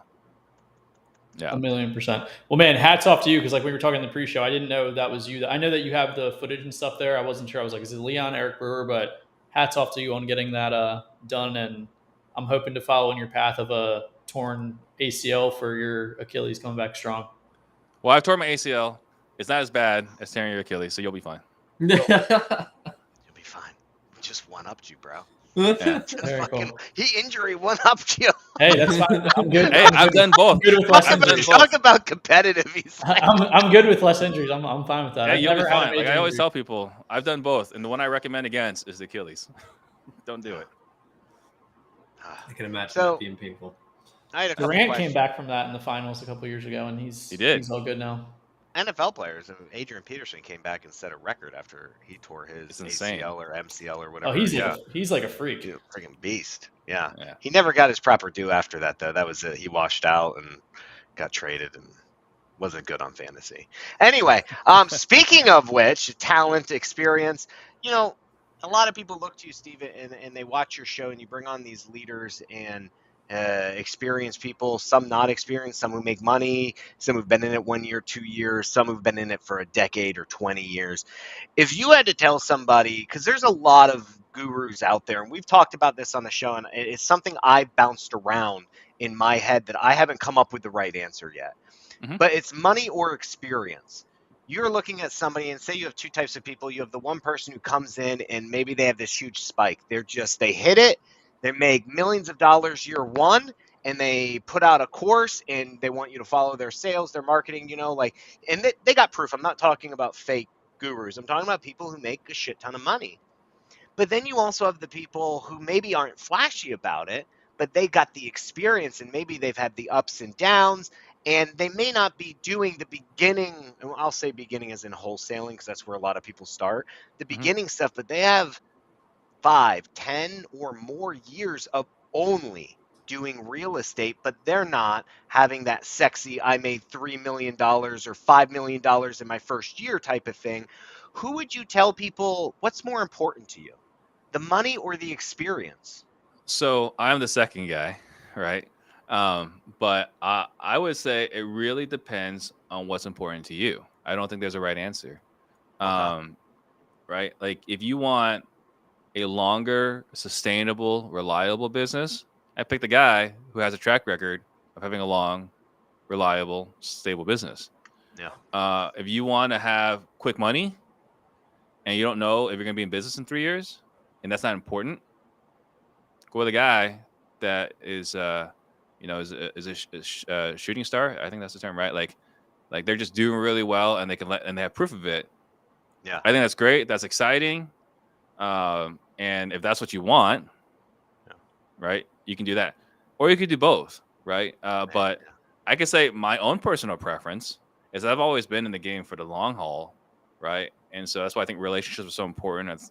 yeah, 1,000,000%. Well, man, hats off to you, because like we were talking in the pre-show, I didn't know that was you. I know that you have the footage and stuff there. I wasn't sure. I was like, is it Leon, Eric Brewer? But hats off to you on getting that done, and I'm hoping to follow in your path of a torn ACL for your Achilles coming back strong. well, I've torn my ACL. It's not as bad as tearing your Achilles, so you'll be fine. You'll be fine. Just one-upped you, bro. Yeah. Very cool. He injury one-upped you. Hey, that's fine. I'm good. Hey, I've done both. I'm good with less I'm injuries. talk about competitive. He's like, I'm good with less injuries. I'm fine with that. Yeah, I've you'll be never had a fine. Like major I always injury. tell people, I've done both, and the one I recommend against is the Achilles. Don't do it. I can imagine So- that being painful. I had a couple Durant questions. came back from that in the finals a couple years ago, and He did. he's all good now. NFL players. Adrian Peterson came back and set a record after he tore his It's insane. ACL or MCL or whatever. Oh, he's Yeah. like a freak. Dude, freaking beast. Yeah. Yeah. He never got his proper due after that, though. That was it. He washed out and got traded and wasn't good on fantasy. Anyway, speaking of which, talent, experience, a lot of people look to you, Steve, and they watch your show, and you bring on these leaders and experienced people, some not experienced, some who make money, some who've been in it 1 year, 2 years, some who've been in it for a decade or 20 years. If you had to tell somebody, because there's a lot of gurus out there, and we've talked about this on the show, and it's something I bounced around in my head that I haven't come up with the right answer yet. Mhm. But it's money or experience. You're looking at somebody, and say you have two types of people. You have the one person who comes in and maybe they have this huge spike. They hit it. They make millions of dollars year one, and they put out a course, and they want you to follow their sales, their marketing, and they got proof. I'm not talking about fake gurus. I'm talking about people who make a shit ton of money. But then you also have the people who maybe aren't flashy about it, but they got the experience, and maybe they've had the ups and downs, and they may not be doing the beginning. I'll say beginning as in wholesaling, because that's where a lot of people start, the beginning stuff, but they have 5, 10 or more years of only doing real estate, but they're not having that sexy, I made $3 million or $5 million in my first year type of thing. Who would you tell people, what's more important to you, the money or the experience? So I'm the second guy, right? But I would say it really depends on what's important to you. I don't think there's a right answer. Right? Like if you want a longer, sustainable, reliable business, I pick the guy who has a track record of having a long, reliable, stable business. Yeah. If you want to have quick money and you don't know if you're going to be in business in 3 years, and that's not important, go with a guy that is, is a shooting star. I think that's the term, right? Like they're just doing really well, and they have proof of it. Yeah. I think that's great. That's exciting. And if that's what you want, right, you can do that, or you could do both, right? But I could say my own personal preference is I've always been in the game for the long haul, right? And so that's why I think relationships are so important.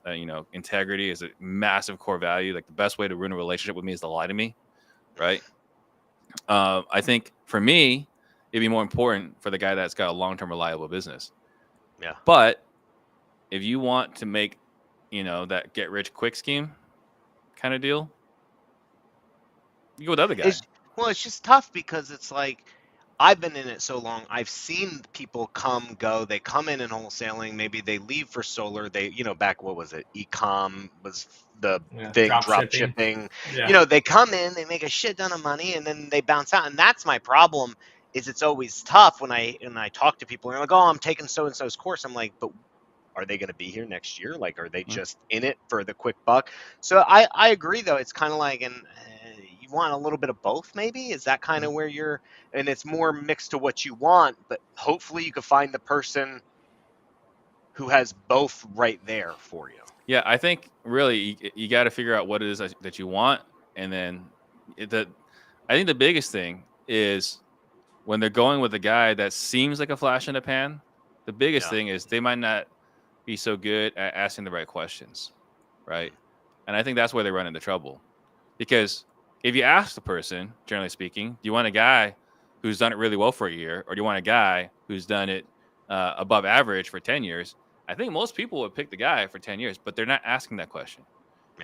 Integrity is a massive core value. Like the best way to ruin a relationship with me is to lie to me, right? I think for me, it'd be more important for the guy that's got a long-term reliable business. Yeah. But if you want to make, that get rich quick scheme kind of deal, you go with the other guy. It's just tough because it's like, I've been in it so long. I've seen people come, go. They come in wholesaling. Maybe they leave for solar. They, back, what was it? Ecom was the thing, drop shipping. Yeah. They come in, they make a shit ton of money, and then they bounce out. And that's my problem. Is it's always tough when I talk to people and they're like, oh, I'm taking so and so's course. I'm like, but are they going to be here next year? Like, are they just in it for the quick buck? So I agree, though. It's kind of like, you want a little bit of both, maybe? Is that kind of where you're, and it's more mixed to what you want, but hopefully you can find the person who has both right there for you. Yeah, I think really you got to figure out what it is that you want, and then I think the biggest thing is when they're going with a guy that seems like a flash in the pan. The biggest thing is they might not be so good at asking the right questions, right? And I think that's where they run into trouble, because if you ask the person, generally speaking, do you want a guy who's done it really well for a year, or do you want a guy who's done it above average for 10 years? I think most people would pick the guy for 10 years, but they're not asking that question,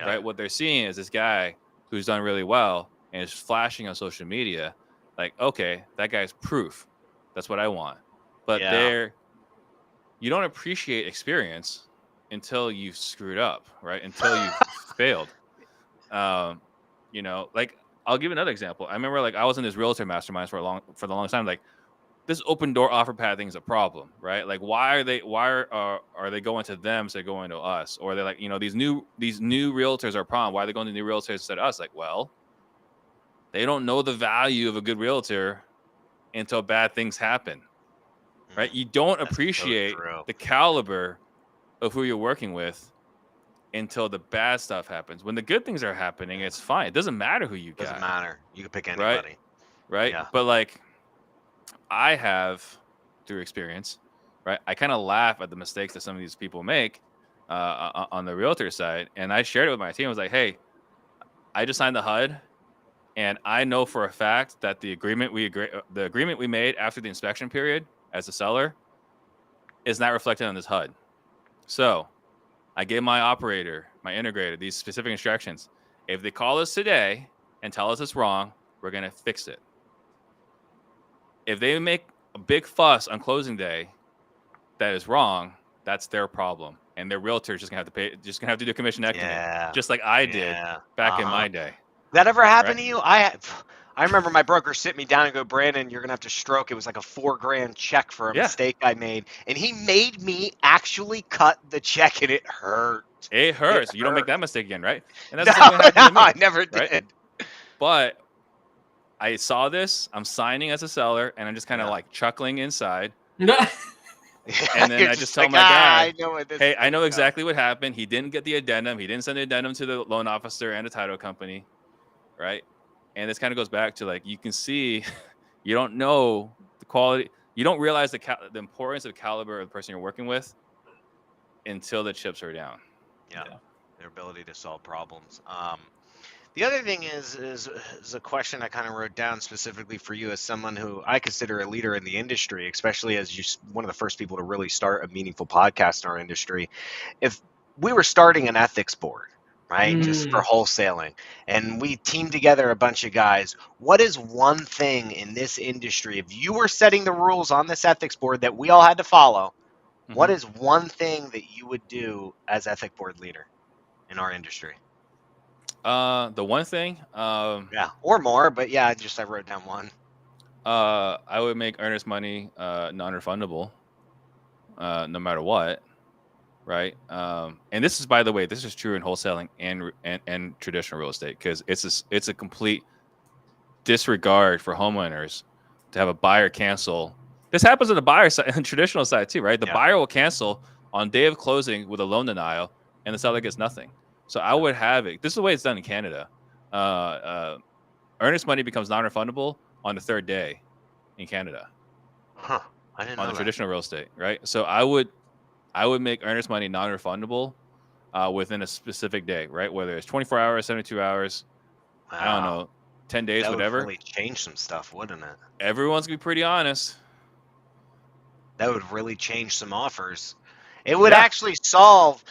right? What they're seeing is this guy who's done really well and is flashing on social media. Like, okay, that guy's proof. That's what I want. But you don't appreciate experience until you've screwed up, right? Until you've failed. Like, I'll give another example. I remember, like, I was in this realtor masterminds for the longest time. Like, this open door offer pad thing is a problem, right? Like, why are they going to them instead of going to us? Or they're like, these new realtors are a problem. Why are they going to new realtors instead of us? Like, well, they don't know the value of a good realtor until bad things happen, right? You don't appreciate the caliber of who you're working with until the bad stuff happens. When the good things are happening, it's fine. It doesn't matter who you got. Doesn't matter. You can pick anybody. Right? Yeah. But, like, I have, through experience, right, I kind of laugh at the mistakes that some of these people make on the realtor side. And I shared it with my team. I was like, hey, I just signed the HUD. And I know for a fact that the agreement we made after the inspection period as a seller is not reflected on this HUD. So I gave my operator, my integrator, these specific instructions. If they call us today and tell us it's wrong, we're going to fix it. If they make a big fuss on closing day that is wrong, that's their problem. And their realtor is just going to have to do commissionectomy, just like I did back in my day. That ever happened to you? I remember my broker sit me down and go, Brandon, you're going to have to stroke. It was like a $4,000 check for a mistake I made. And he made me actually cut the check, and it hurt. It hurts. You don't make that mistake again, right? And that's I never did. But I saw this. I'm signing as a seller, and I'm just kind of like chuckling inside. And then I just tell my guy, hey, I know exactly what happened. He didn't get the addendum. He didn't send the addendum to the loan officer and the title company. Right. And this kind of goes back to, like, you can see, you don't know the quality. You don't realize the importance of caliber of the person you're working with until the chips are down. Yeah. Their ability to solve problems. The other thing is a question I kind of wrote down specifically for you as someone who I consider a leader in the industry, especially as one of the first people to really start a meaningful podcast in our industry. If we were starting an ethics board, right, just for wholesaling, and we teamed together a bunch of guys, what is one thing in this industry, if you were setting the rules on this ethics board that we all had to follow, what is one thing that you would do as ethic board leader in our industry? The one thing, or more, but I wrote down one. I would make earnest money non-refundable, no matter what, right? And this is, by the way, this is true in wholesaling and traditional real estate, because it's a complete disregard for homeowners to have a buyer cancel. This happens on the buyer side and traditional side too, right? The buyer will cancel on day of closing with a loan denial, and the seller gets nothing. So I would have it. This is the way it's done in Canada. Earnest money becomes non-refundable on the third day in Canada. I didn't know on the that. Traditional real estate, right? So I would make earnest money non-refundable within a specific day, right? Whether it's 24 hours, 72 hours, I don't know, 10 days, that whatever. Would really change some stuff, wouldn't it? Everyone's gonna be pretty honest. That would really change some offers. It would actually solve.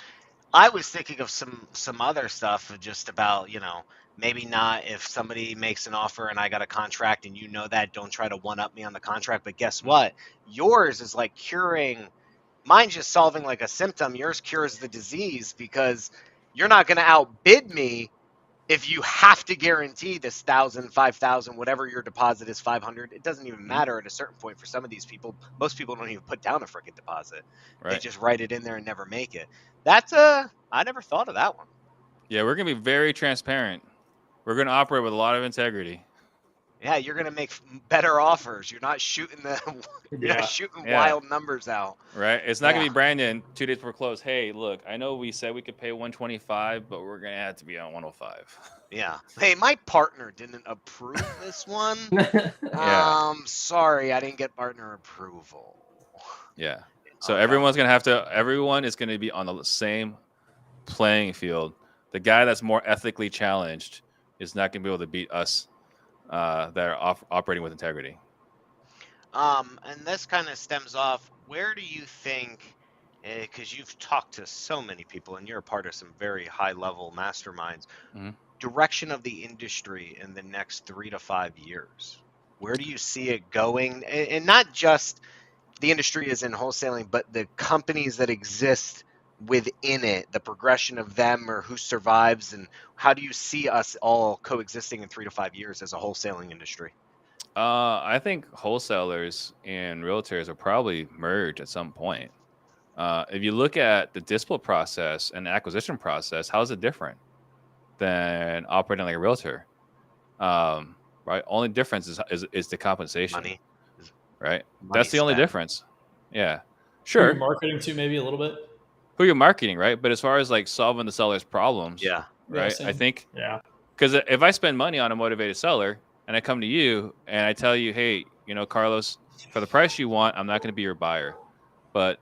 I was thinking of some other stuff just about, maybe not if somebody makes an offer and I got a contract and you know that, don't try to one-up me on the contract. But guess what? Yours is like curing, mine's just solving like a symptom. Yours cures the disease, because you're not going to outbid me if you have to guarantee this 1,000, 5,000, whatever your deposit is, 500. It doesn't even matter at a certain point for some of these people. Most people don't even put down a freaking deposit. They Right. just write it in there and never make it. I never thought of that one. Yeah, we're gonna be very transparent. We're gonna operate with a lot of integrity. Yeah, you're gonna make better offers. You're not shooting wild numbers out. Right. It's not gonna Yeah. be Brandon 2 days before close. Hey, look, I know we said we could pay 125, but we're gonna have to be on 105. Yeah. Hey, my partner didn't approve this one. Yeah. Sorry, I didn't get partner approval. Yeah. So Okay. everyone is gonna be on the same playing field. The guy that's more ethically challenged is not gonna be able to beat us that are operating with integrity. And this kind of stems off, where do you think, because you've talked to so many people and you're a part of some very high level masterminds, direction of the industry in the next 3 to 5 years? Where do you see it going? And not just the industry is in wholesaling, but the companies that exist within it, the progression of them, or who survives, and how do you see us all coexisting in 3 to 5 years as a wholesaling industry? I think wholesalers and realtors will probably merge at some point. If you look at the dispo process and acquisition process, how is it different than operating like a realtor? Right. Only difference is the compensation. Money. Right. That's the only spent. difference. Yeah. Who Sure. you're marketing to, maybe a little bit. Who you're marketing, right? But as far as like solving the seller's problems, Yeah. right? same. I think Yeah. because if I spend money on a motivated seller and I come to you and I tell you, hey, Carlos, for the price you want, I'm not going to be your buyer. But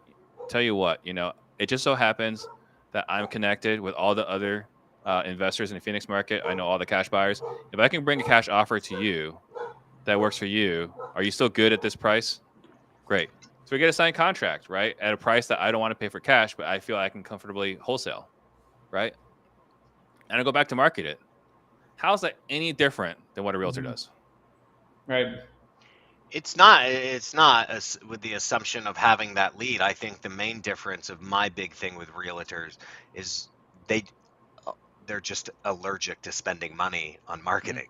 tell you what, it just so happens that I'm connected with all the other investors in the Phoenix market. I know all the cash buyers. If I can bring a cash offer to you that works for you, are you still good at this price? Great. So we get a signed contract, right? At a price that I don't want to pay for cash, but I feel I can comfortably wholesale, right? And I go back to market it. How's that any different than what a realtor does? Right. It's not with the assumption of having that lead. I think the main difference of my big thing with realtors is they're just allergic to spending money on marketing.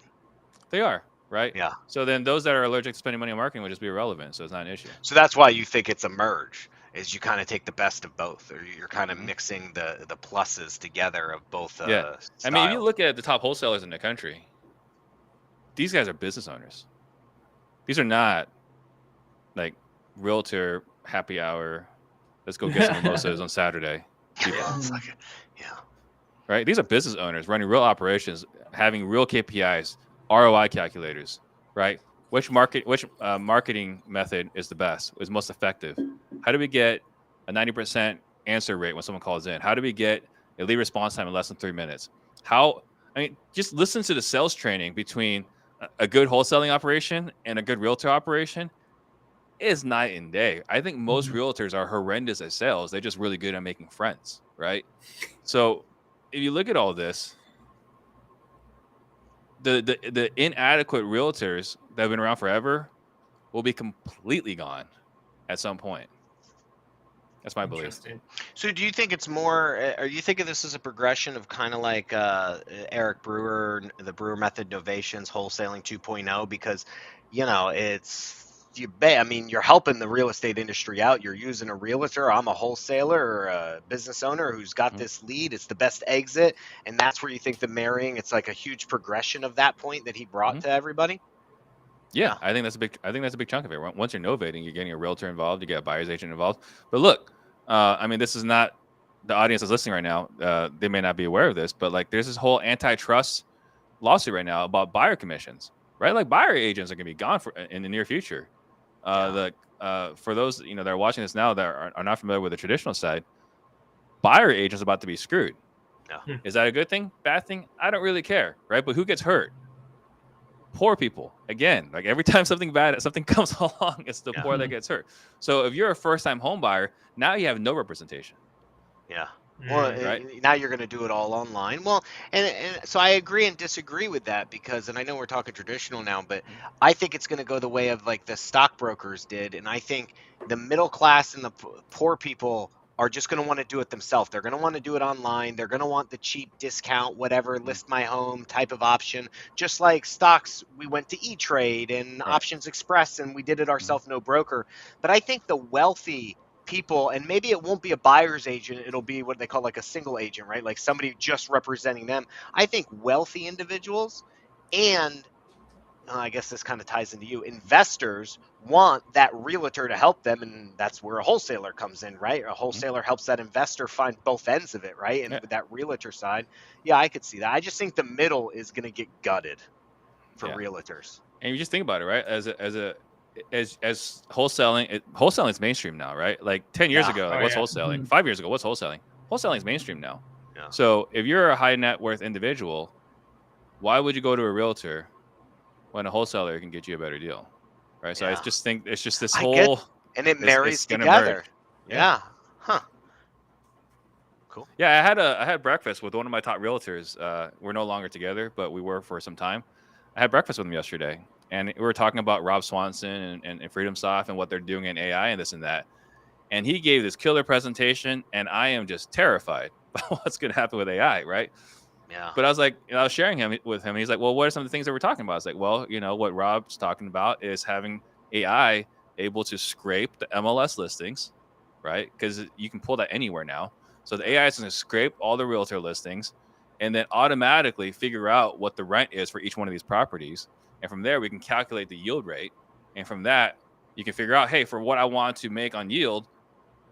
They are, right? Yeah. So then those that are allergic to spending money on marketing would just be irrelevant. So it's not an issue. So that's why you think it's a merge, is you kind of take the best of both, or you're kind of mixing the pluses together of both. Yeah. I mean, if you look at the top wholesalers in the country, these guys are business owners. These are not like realtor happy hour. Let's go get some mimosas on Saturday. Yeah. It's like, yeah. Right. These are business owners running real operations, having real KPIs, ROI calculators. Right. Which marketing method is the best? Is most effective? How do we get a 90% answer rate when someone calls in? How do we get a lead response time in less than 3 minutes? Just listen to the sales training between a good wholesaling operation and a good realtor operation is night and day. I think most realtors are horrendous at sales. They're just really good at making friends, right? So if you look at all this, the inadequate realtors that have been around forever will be completely gone at some point. That's my belief. So do you think it's more, are you thinking this is a progression of kind of like Eric Brewer, the Brewer Method Novations, Wholesaling 2.0? Because, you're helping the real estate industry out. You're using a realtor. I'm a wholesaler or a business owner who's got this lead. It's the best exit. And that's where you think the marrying, it's like a huge progression of that point that he brought to everybody? Yeah, I think that's a big chunk of it. Once you're novating, you're getting a realtor involved, you get a buyer's agent involved. But look, this is not the audience that's listening right now. They may not be aware of this, but like there's this whole antitrust lawsuit right now about buyer commissions, right? Like buyer agents are going to be gone in the near future. For those that are watching this now that are not familiar with the traditional side, buyer agents are about to be screwed. Yeah. Is that a good thing? Bad thing? I don't really care, right? But who gets hurt? Poor people. Again, like every time something comes along, it's the poor that gets hurt. So if you're a first-time home buyer, now you have no representation. Yeah. Well, Right. now you're going to do it all online. Well, and so I agree and disagree with that because, and I know we're talking traditional now, but I think it's going to go the way of like the stockbrokers did, and I think the middle class and the poor people are just going to want to do it themselves. They're going to want to do it online. They're going to want the cheap discount, whatever, list my home type of option. Just like stocks, we went to E-Trade and Right. Options Express, and we did it ourselves, no broker. But I think the wealthy people, and maybe it won't be a buyer's agent, it'll be what they call like a single agent, right? Like somebody just representing them. I think wealthy individuals and I guess this kind of ties into you. Investors want that realtor to help them, and that's where a wholesaler comes in, right? A wholesaler helps that investor find both ends of it, right? And Yeah. with that realtor side, yeah, I could see that. I just think the middle is going to get gutted for realtors. And you just think about it, right? As wholesaling, wholesaling is mainstream now, right? Like 10 years ago, like, what's wholesaling? 5 years ago, what's wholesaling? Wholesaling is mainstream now. Yeah. So if you're a high net worth individual, why would you go to a realtor when a wholesaler can get you a better deal, right? So I just think it's just this whole, and it marries gonna together. merge. Yeah. Huh. Cool. Yeah, I had breakfast with one of my top realtors. We're no longer together, but we were for some time. I had breakfast with him yesterday, and we were talking about Rob Swanson and Freedom Soft and what they're doing in AI and this and that. And he gave this killer presentation, and I am just terrified about what's going to happen with AI, right? Yeah. But I was like, I was sharing him with him. And he's like, well, what are some of the things that we're talking about? I was like, well, what Rob's talking about is having AI able to scrape the MLS listings, right? Because you can pull that anywhere now. So the AI is going to scrape all the realtor listings and then automatically figure out what the rent is for each one of these properties. And from there, we can calculate the yield rate. And from that, you can figure out, hey, for what I want to make on yield,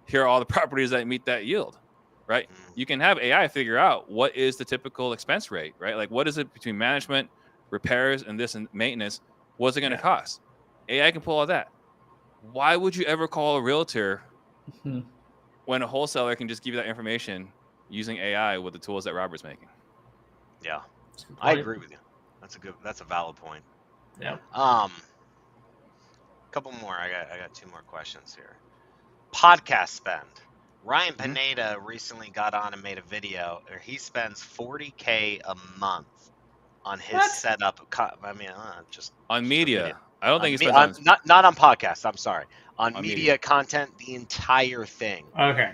here are all the properties that meet that yield, right? You can have AI figure out what is the typical expense rate, right? Like what is it between management, repairs, and this and maintenance? What's it going to cost? AI can pull all that. Why would you ever call a realtor when a wholesaler can just give you that information using AI with the tools that Robert's making? Yeah, I agree with you. That's a valid point. Yeah. Couple more. I got two more questions here. Podcast spend. Ryan Pineda recently got on and made a video where he spends $40K a month on his setup. I mean, just on media. I don't think he spends on not on podcasts. I'm sorry, on media content, the entire thing. Okay.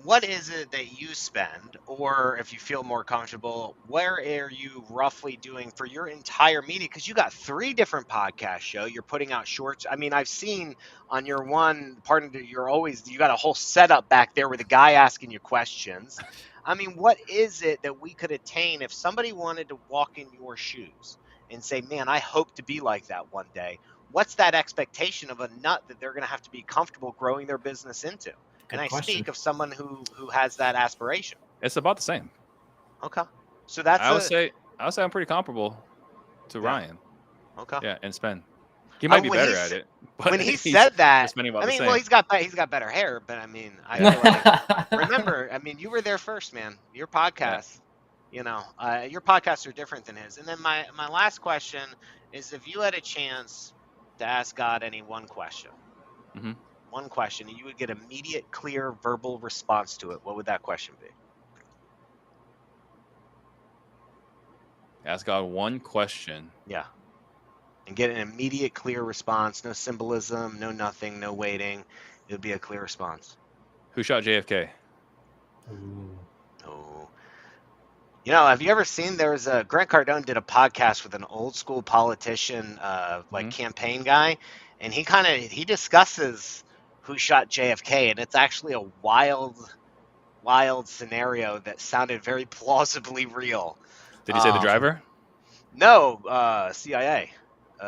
What is it that you spend, or if you feel more comfortable, where are you roughly doing for your entire media? Because you got 3 different podcast shows. You're putting out shorts. I mean, I've seen on your one part of it, you got a whole setup back there with a guy asking you questions. I mean, what is it that we could attain if somebody wanted to walk in your shoes and say, man, I hope to be like that one day? What's that expectation of a nut that they're going to have to be comfortable growing their business into? And I speak of someone who has that aspiration. It's about the same. Okay. So that's I would say I'm pretty comparable to Ryan. Okay. Yeah, and spend. He might be better at it. But when he said that, I mean, well, he's got better hair, but I mean, I feel like, remember, I mean, you were there first, man. Your podcast, your podcasts are different than his. And then my last question is, if you had a chance to ask God any one question, one question, and you would get immediate, clear, verbal response to it, what would that question be? Ask God one question. Yeah. And get an immediate, clear response. No symbolism, no nothing, no waiting. It would be a clear response. Who shot JFK? Oh. Have you ever seen, Grant Cardone did a podcast with an old school politician, campaign guy, and he discusses who shot JFK, and it's actually a wild scenario that sounded very plausibly real. Did he say the driver? No, CIA.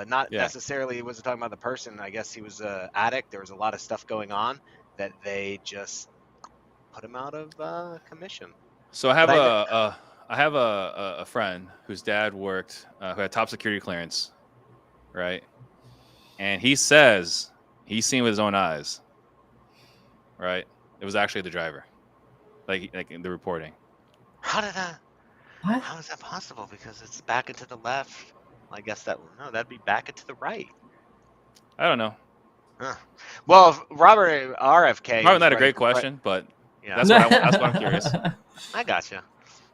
Not necessarily, he wasn't talking about the person. I guess he was an addict. There was a lot of stuff going on that they just put him out of commission. So I have a friend whose dad worked, who had top security clearance, right? And he says he's seen with his own eyes, right? It was actually the driver, like in the reporting. How is that possible? Because it's back and to the left. I guess that'd be back and to the right. I don't know. Well, Robert RFK. Probably not a great question, but Yeah. That's what I'm curious. I gotcha.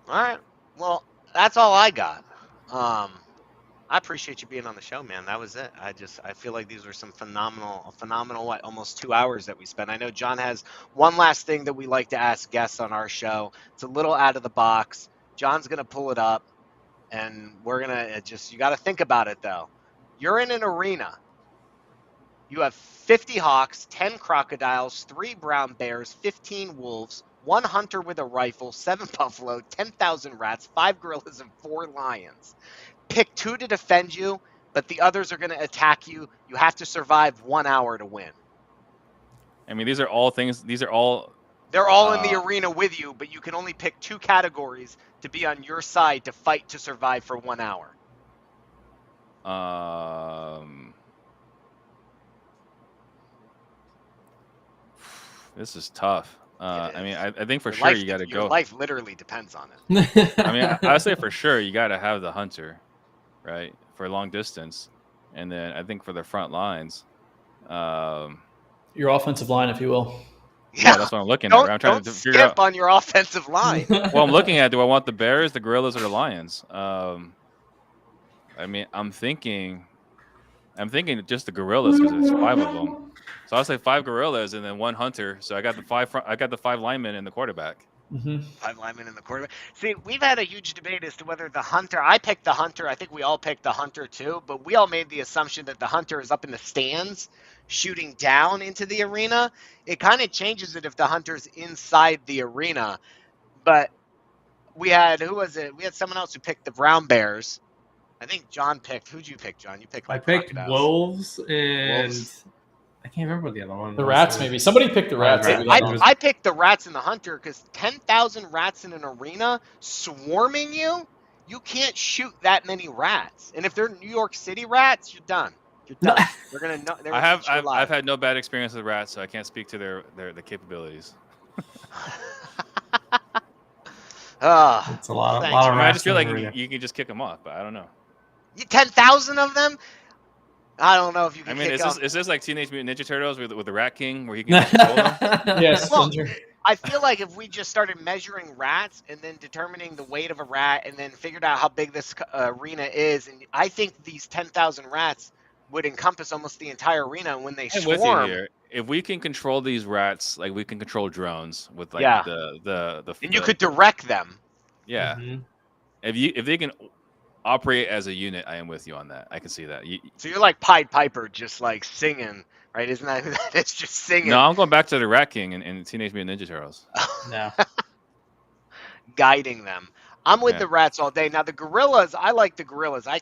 All right. Well, that's all I got. I appreciate you being on the show, man. That was it. I feel like these were some phenomenal, almost 2 hours that we spent. I know John has one last thing that we like to ask guests on our show. It's a little out of the box. John's gonna pull it up, and we're gonna you got to think about it though. You're in an arena. You have 50 hawks, 10 crocodiles, 3 brown bears, 15 wolves, 1 hunter with a rifle, 7 buffalo, 10,000 rats, 5 gorillas, and 4 lions. Pick 2 to defend you, but the others are going to attack you. You have to survive 1 hour to win. I mean, these are all things. They're all in the arena with you, but you can only pick 2 categories to be on your side to fight to survive for 1 hour. This is tough. I mean, I think for Your sure life- you got to Your go. life literally depends on it. I mean, I say for sure you got to have the hunter, right, for long distance, and then I think for the front lines, Your offensive line, if you will. yeah, that's what I'm looking at. I'm trying Don't to figure out. skip on your offensive line. Well, I'm looking at, do I want the bears, the gorillas, or the lions? I mean, I'm thinking just the gorillas because there's 5 of them. So I'll say 5 gorillas and then 1 hunter. So I got the 5 linemen and the quarterback. Mm-hmm. 5 linemen in the quarterback. See, we've had a huge debate as to whether the hunter. I picked the hunter. I think we all picked the hunter too. But we all made the assumption that the hunter is up in the stands, shooting down into the arena. It kind of changes it if the hunter's inside the arena. But we had who was it? We had someone else who picked the brown bears. I think John picked. Who'd you pick, John? You picked. I Like picked crocodiles. wolves and Wolves. I can't remember what the other one. The was. rats, maybe. Somebody picked the rats. Right. I picked the rats and the hunter because 10,000 rats in an arena swarming you, you can't shoot that many rats. And if they're New York City rats, you're done. You're done. They're gonna. I've had no bad experience with rats, so I can't speak to their capabilities. It's a lot of Thanks, rats. I just feel in like the arena. you can just kick them off, but I don't know. 10,000 of them. I don't know if you can. I mean, kick is off. this like Teenage Mutant Ninja Turtles with the Rat King, where he can control them? Yes. Well, I feel like if we just started measuring rats and then determining the weight of a rat and then figured out how big this arena is, and I think these 10,000 rats would encompass almost the entire arena. And when they I'm with you swarm, here. If we can control these rats, like we can control drones with like Yeah. the and you could direct them. yeah. Mhm. If they can operate as a unit, I am with you on that. I can see that. So you're like Pied Piper, just like singing, right? Isn't that who that is? Just singing. No, I'm going back to the Rat King and Teenage Mutant Ninja Turtles. No. Guiding them. I'm with Yeah. the rats all day. Now the gorillas, I like the gorillas. I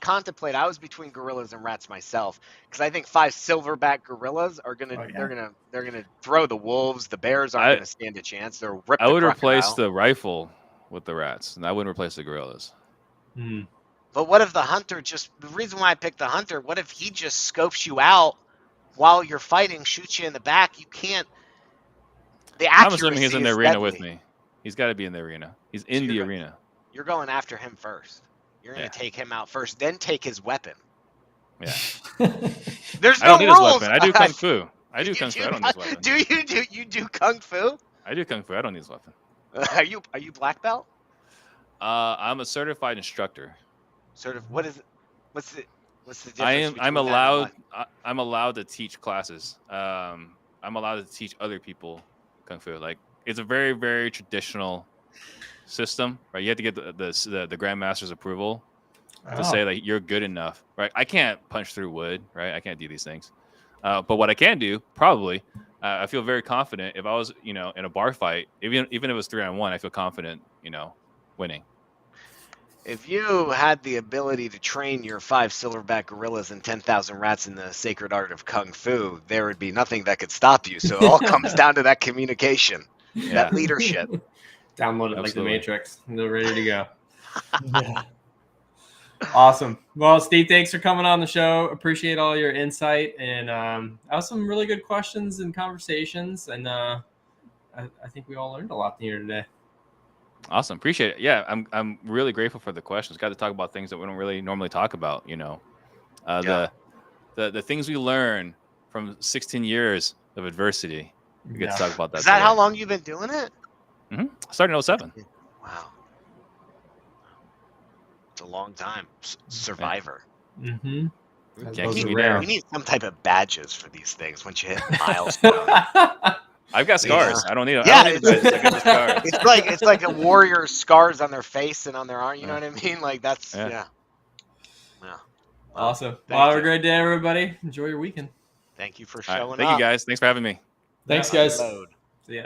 was between gorillas and rats myself because I think 5 silverback gorillas are gonna Oh, yeah. they're gonna throw the wolves. The bears aren't gonna stand a chance. They'll rip. I would the replace crocodile. the rifle with the rats, and I wouldn't replace the gorillas. Hmm. But what if the hunter the reason why I picked the hunter, what if he just scopes you out while you're fighting, shoots you in the back? You can't. The accuracy I'm assuming he's in the is arena deadly. with me. He's got to be in the arena. He's in the arena. You're going after him first. You're going to take him out first, then take his weapon. Yeah. There's I don't no need his rules. weapon. I do kung fu. I do kung fu. I don't need his weapon. You do kung fu? I do kung fu. I don't need his weapon. Are you black belt? I'm a certified instructor. Sort of. What's the difference? I'm allowed to teach classes. I'm allowed to teach other people kung fu. Like it's a very, very traditional system, right? You have to get the grandmaster's approval to say like you're good enough, right? I can't punch through wood, right? I can't do these things. But what I can do, probably, I feel very confident. If I was, in a bar fight, even if it was 3-on-1, I feel confident, winning. If you had the ability to train your 5 silverback gorillas and 10,000 rats in the sacred art of kung fu, there would be nothing that could stop you. So it all comes down to that communication, that leadership. Download it like the Absolutely. Matrix. They're ready to go. Yeah. Awesome. Well, Steve, thanks for coming on the show. Appreciate all your insight, and that was some really good questions and conversations. And I think we all learned a lot here today. Awesome. Appreciate it. Yeah, I'm really grateful for the questions. Got to talk about things that we don't really normally talk about, the things we learn from 16 years of adversity. We get to talk about that. Is that today. how long you've been doing it? Started in 07. Wow. It's a long time. Survivor. Mm-hmm. Can't Those keep are me rare. down. We need some type of badges for these things once you hit milestone. I've got scars. I don't need. Yeah, I don't need the badges. I got the scars. it's like a warrior's scars on their face and on their arm. You know what I mean? Like that's yeah. Well, Awesome. thank Have a you. great day, everybody. Enjoy your weekend. Thank you for All right, showing thank up. you guys. Thanks for having me. Thanks, Yeah. guys. Unload. See ya.